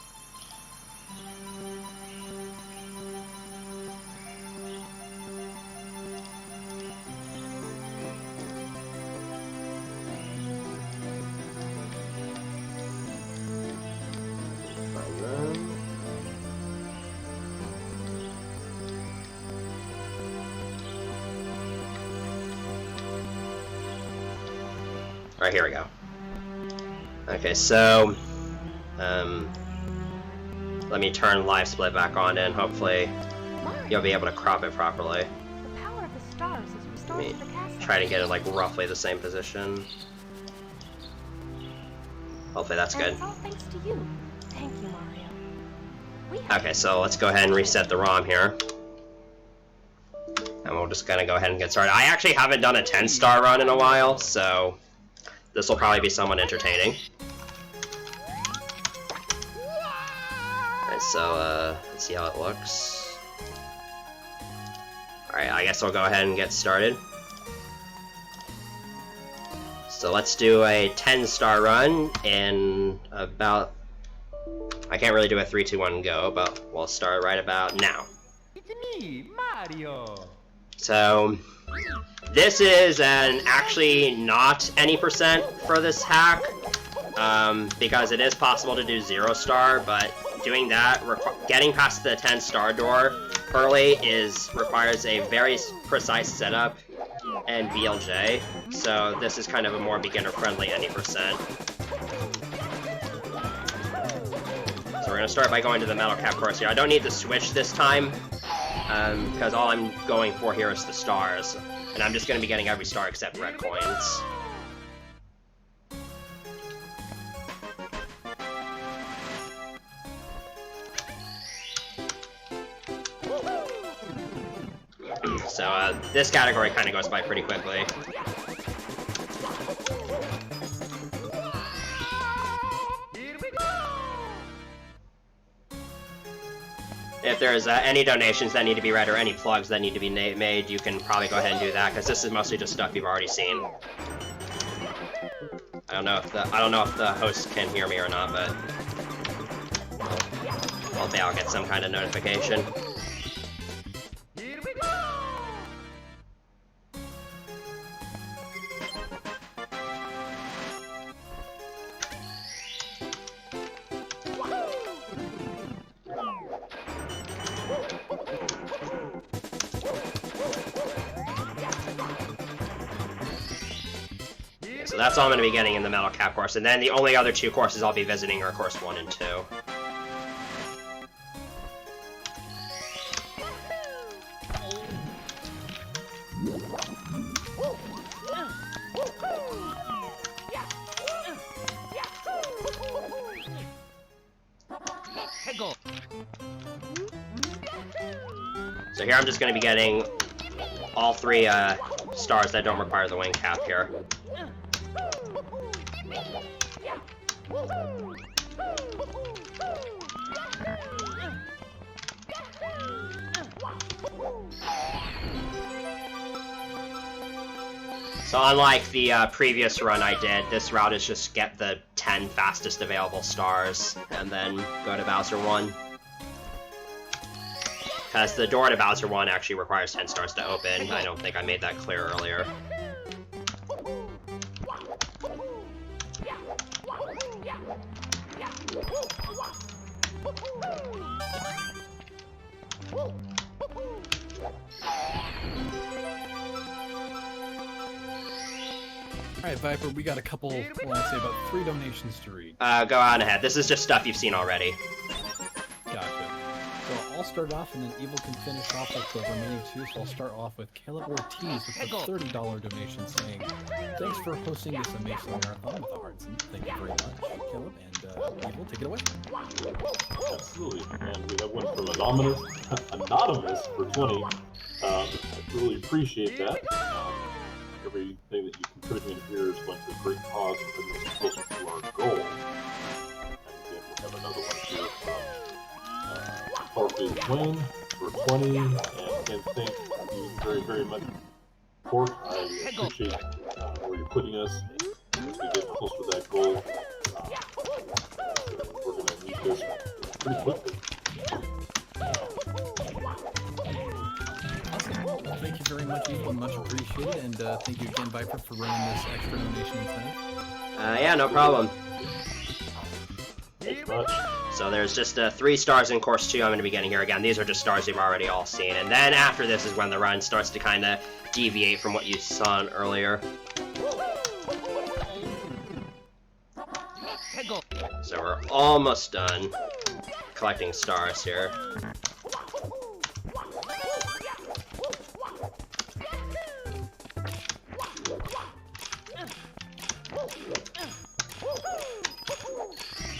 Alright, here we go. Okay, so let me turn live split back on, and hopefully you'll be able to crop it properly. The power of the stars is restored Let to the me castle. try to get it like roughly the same position. Hopefully that's good. It's all thanks to you. Thank you, Mario. Okay, so let's go ahead and reset the ROM here. And we're just gonna go ahead and get started. I actually haven't done a 10-star run in a while, so this will probably be somewhat entertaining. Alright, so let's see how it looks. Alright, I guess I'll go ahead and get started. So let's do a 10-star run in about... I can't really do a 3, 2, 1, go, but we'll start right about now. It's me, Mario. So this is actually not any percent for this hack, because it is possible to do 0-star, but doing that, getting past the 10-star door early requires a very precise setup and BLJ, so this is kind of a more beginner-friendly any percent. So we're going to start by going to the metal cap course here. I don't need to switch this time, because all I'm going for here is the stars, and I'm just going to be getting every star except red coins. So this category kind of goes by pretty quickly. If there's any donations that need to be read or any plugs that need to be made, you can probably go ahead and do that, because this is mostly just stuff you've already seen. I don't know if the host can hear me or not, but hopefully I'll get some kind of notification. So that's all I'm going to be getting in the metal cap course, and then the only other 2 courses I'll be visiting are course 1 and 2. So here I'm just going to be getting all 3 stars that don't require the wing cap here. So unlike the previous run I did, this route is just get the 10 fastest available stars, and then go to Bowser 1. Because the door to Bowser 1 actually requires 10 stars to open. I don't think I made that clear earlier. Alright, Viper, we got a couple, well, I'd say about 3 donations to read. Go on ahead. This is just stuff you've seen already. Gotcha. So I'll start off, and then Evil can finish off with the remaining 2, so I'll start off with Caleb Ortiz with a $30 donation saying, "Thanks for hosting this amazing marathon with the hearts, and thank you very much, Caleb, and Evil, take it away." Absolutely, and we have one from Anonymous for 20. I really appreciate that. Everything that you contribute here is going to a great cause and bring us closer to our goal. And again, we have another one here from Thorpe Wayne for 20, and again, thank you very, very much. Support. I appreciate where you're putting us as we get closer to that goal. We're going to need this pretty quickly. Awesome. Thank you very much, Evil, much appreciated, and thank you again, Viper, for running this extra donation incentive. Yeah, no problem. Thanks much. So there's just 3 stars in course 2 I'm going to be getting here. Again, these are just stars you've already all seen. And then after this is when the run starts to kind of deviate from what you saw earlier. we're almost done collecting stars here.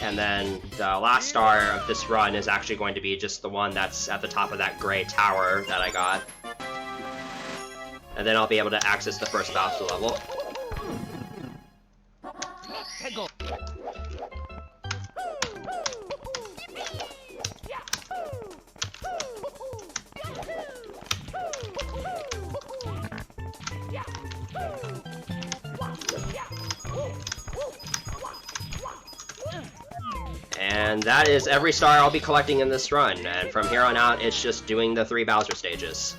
And then the last star of this run is actually going to be just the one that's at the top of that gray tower that I got. And then I'll be able to access the first Bowser level. And that is every star I'll be collecting in this run, and from here on out, it's just doing the 3 Bowser stages.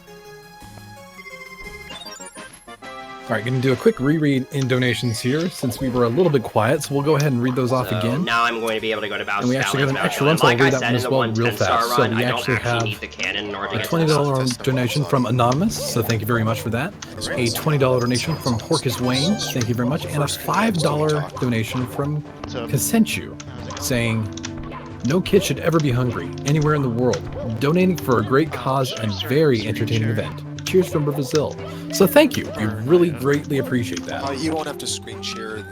Alright, gonna do a quick reread in donations here, since we were a little bit quiet, so we'll go ahead and read those off again. Now I'm going to be able to go to Bowser's And we actually got an extra one, so I'll read that one as well real fast. So we actually have need the cannon in order to a get to the $20 donation from Anonymous, so thank you very much for that. A $20 donation from Porcus Wayne, thank you very much. And a $5 donation from Kasenchu, saying, "No kid should ever be hungry, anywhere in the world. Donating for a great cause and very entertaining event. Cheers from Brazil." So thank you. We really greatly appreciate that. You won't have to screen share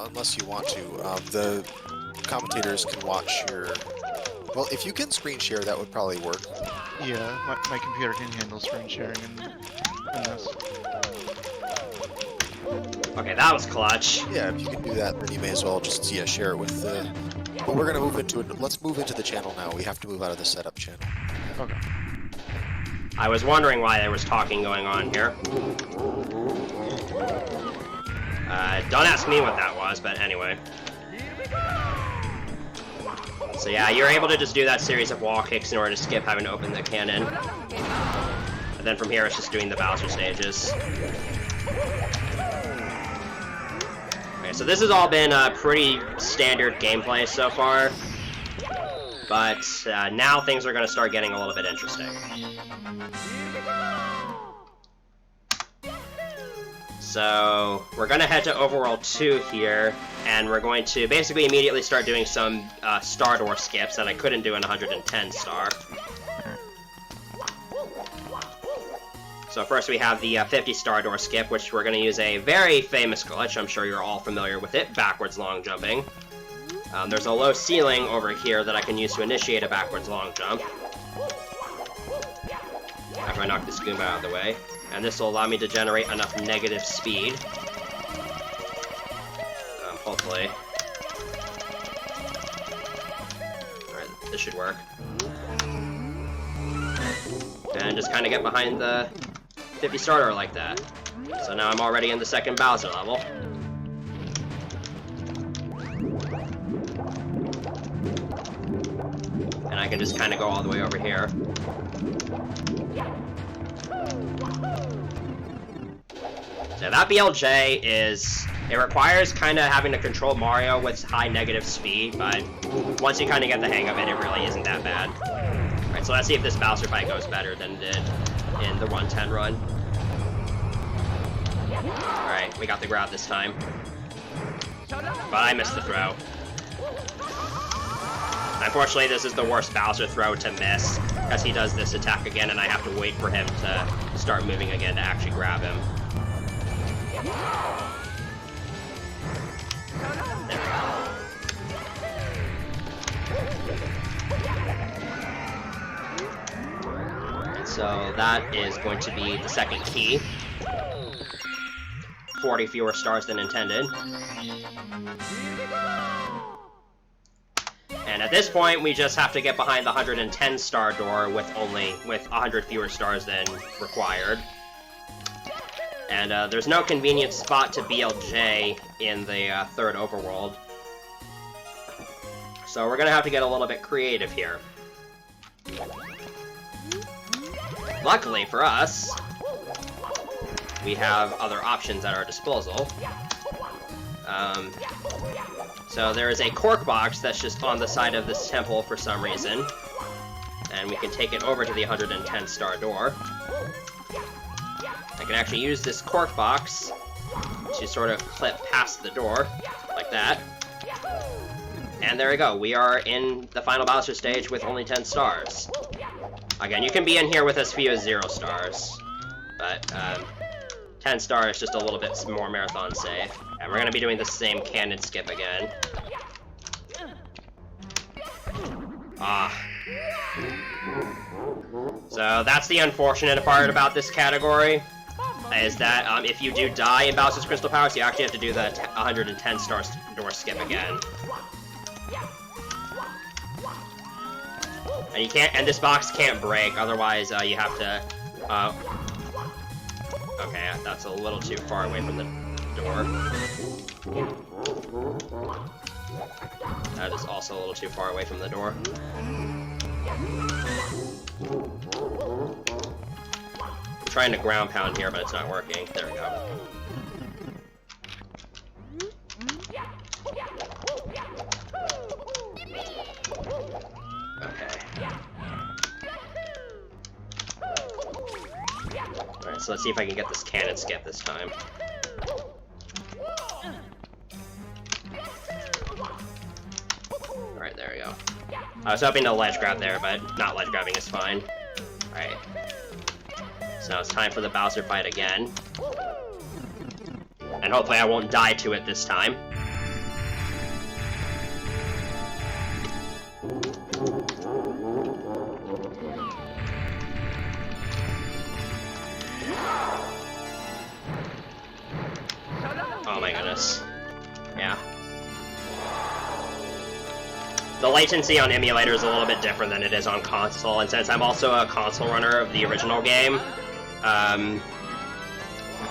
unless you want to. The commentators can watch your... Well, if you can screen share, that would probably work. Yeah, my computer can handle screen sharing in this. Okay, that was clutch. Yeah, if you can do that, then you may as well just share it with the... But we're gonna move into it. Let's move into the channel now. We have to move out of the setup channel. Okay. I was wondering why there was talking going on here. Don't ask me what that was, but anyway. So yeah, you're able to just do that series of wall kicks in order to skip having to open the cannon. And then from here, it's just doing the Bowser stages. Okay, so this has all been pretty standard gameplay so far. But now things are going to start getting a little bit interesting. So we're going to head to Overworld 2 here, and we're going to basically immediately start doing some star door skips that I couldn't do in 110 star. So first we have the 50 star door skip, which we're going to use a very famous glitch. I'm sure you're all familiar with it, backwards long jumping. There's a low ceiling over here that I can use to initiate a backwards long jump. After I knock this Goomba out of the way. And this will allow me to generate enough negative speed. Hopefully. Alright, this should work. And just kind of get behind the 50 starter like that. So now I'm already in the second Bowser level. And I can just kind of go all the way over here. Now that BLJ it requires kind of having to control Mario with high negative speed, but once you kind of get the hang of it, it really isn't that bad. Alright, so let's see if this Bowser fight goes better than it did in the 110 run. Alright, we got the grab this time. But I missed the throw. Unfortunately, this is the worst Bowser throw to miss, because he does this attack again, and I have to wait for him to start moving again to actually grab him. There we go. And so that is going to be the second key. 40 fewer stars than intended. And at this point, we just have to get behind the 110 star door with 100 fewer stars than required. And there's no convenient spot to BLJ in the third overworld. So we're gonna have to get a little bit creative here. Luckily for us, we have other options at our disposal. So there is a cork box that's just on the side of this temple for some reason. And we can take it over to the 110 star door. I can actually use this cork box to sort of clip past the door, like that. And there we go. We are in the final Bowser stage with only 10 stars. Again, you can be in here with as few as 0 stars. But 10 stars just a little bit more marathon safe. And we're going to be doing the same cannon skip again. So that's the unfortunate part about this category, is that if you do die in Bowser's Crystal Palace, you actually have to do the 110 star door skip again. And you can't, and this box can't break, otherwise you have to, okay, that's a little too far away from the door. That is also a little too far away from the door. I'm trying to ground pound here, but it's not working. There we go. Okay. Alright, so let's see if I can get this cannon skip this time. Alright, there we go. I was hoping to ledge grab there, but not ledge grabbing is fine. Alright. So now it's time for the Bowser fight again. And hopefully I won't die to it this time. Oh my goodness. Yeah. The latency on emulator is a little bit different than it is on console, and since I'm also a console runner of the original game,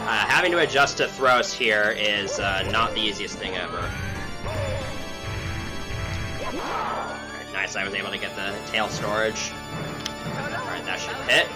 having to adjust to throws here is not the easiest thing ever. Alright, nice, I was able to get the tail storage. Alright, that should hit.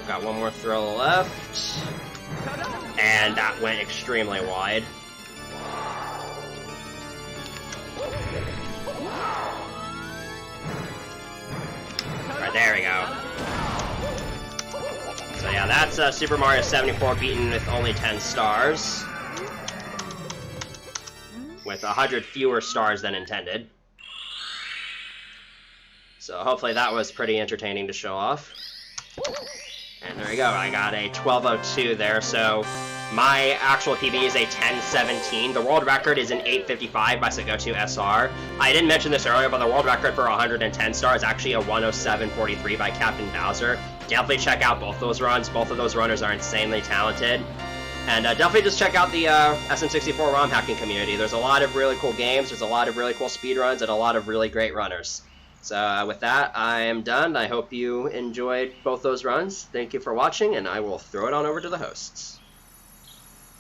Got one more throw left. And that went extremely wide. Alright, there we go. So yeah, that's Super Mario 74 beaten with only 10 stars. With 100 fewer stars than intended. So hopefully that was pretty entertaining to show off. And there we go, I got a 12:02 there, so my actual PB is a 10:17. The world record is an 8:55 by Sagotu SR. I didn't mention this earlier, but the world record for 110 stars is actually a 107:43 by Captain Bowser. Definitely check out both those runs. Both of those runners are insanely talented. And definitely just check out the SM64 ROM hacking community. There's a lot of really cool games, there's a lot of really cool speedruns, and a lot of really great runners. So with that, I am done. I hope you enjoyed both those runs. Thank you for watching, and I will throw it on over to the hosts.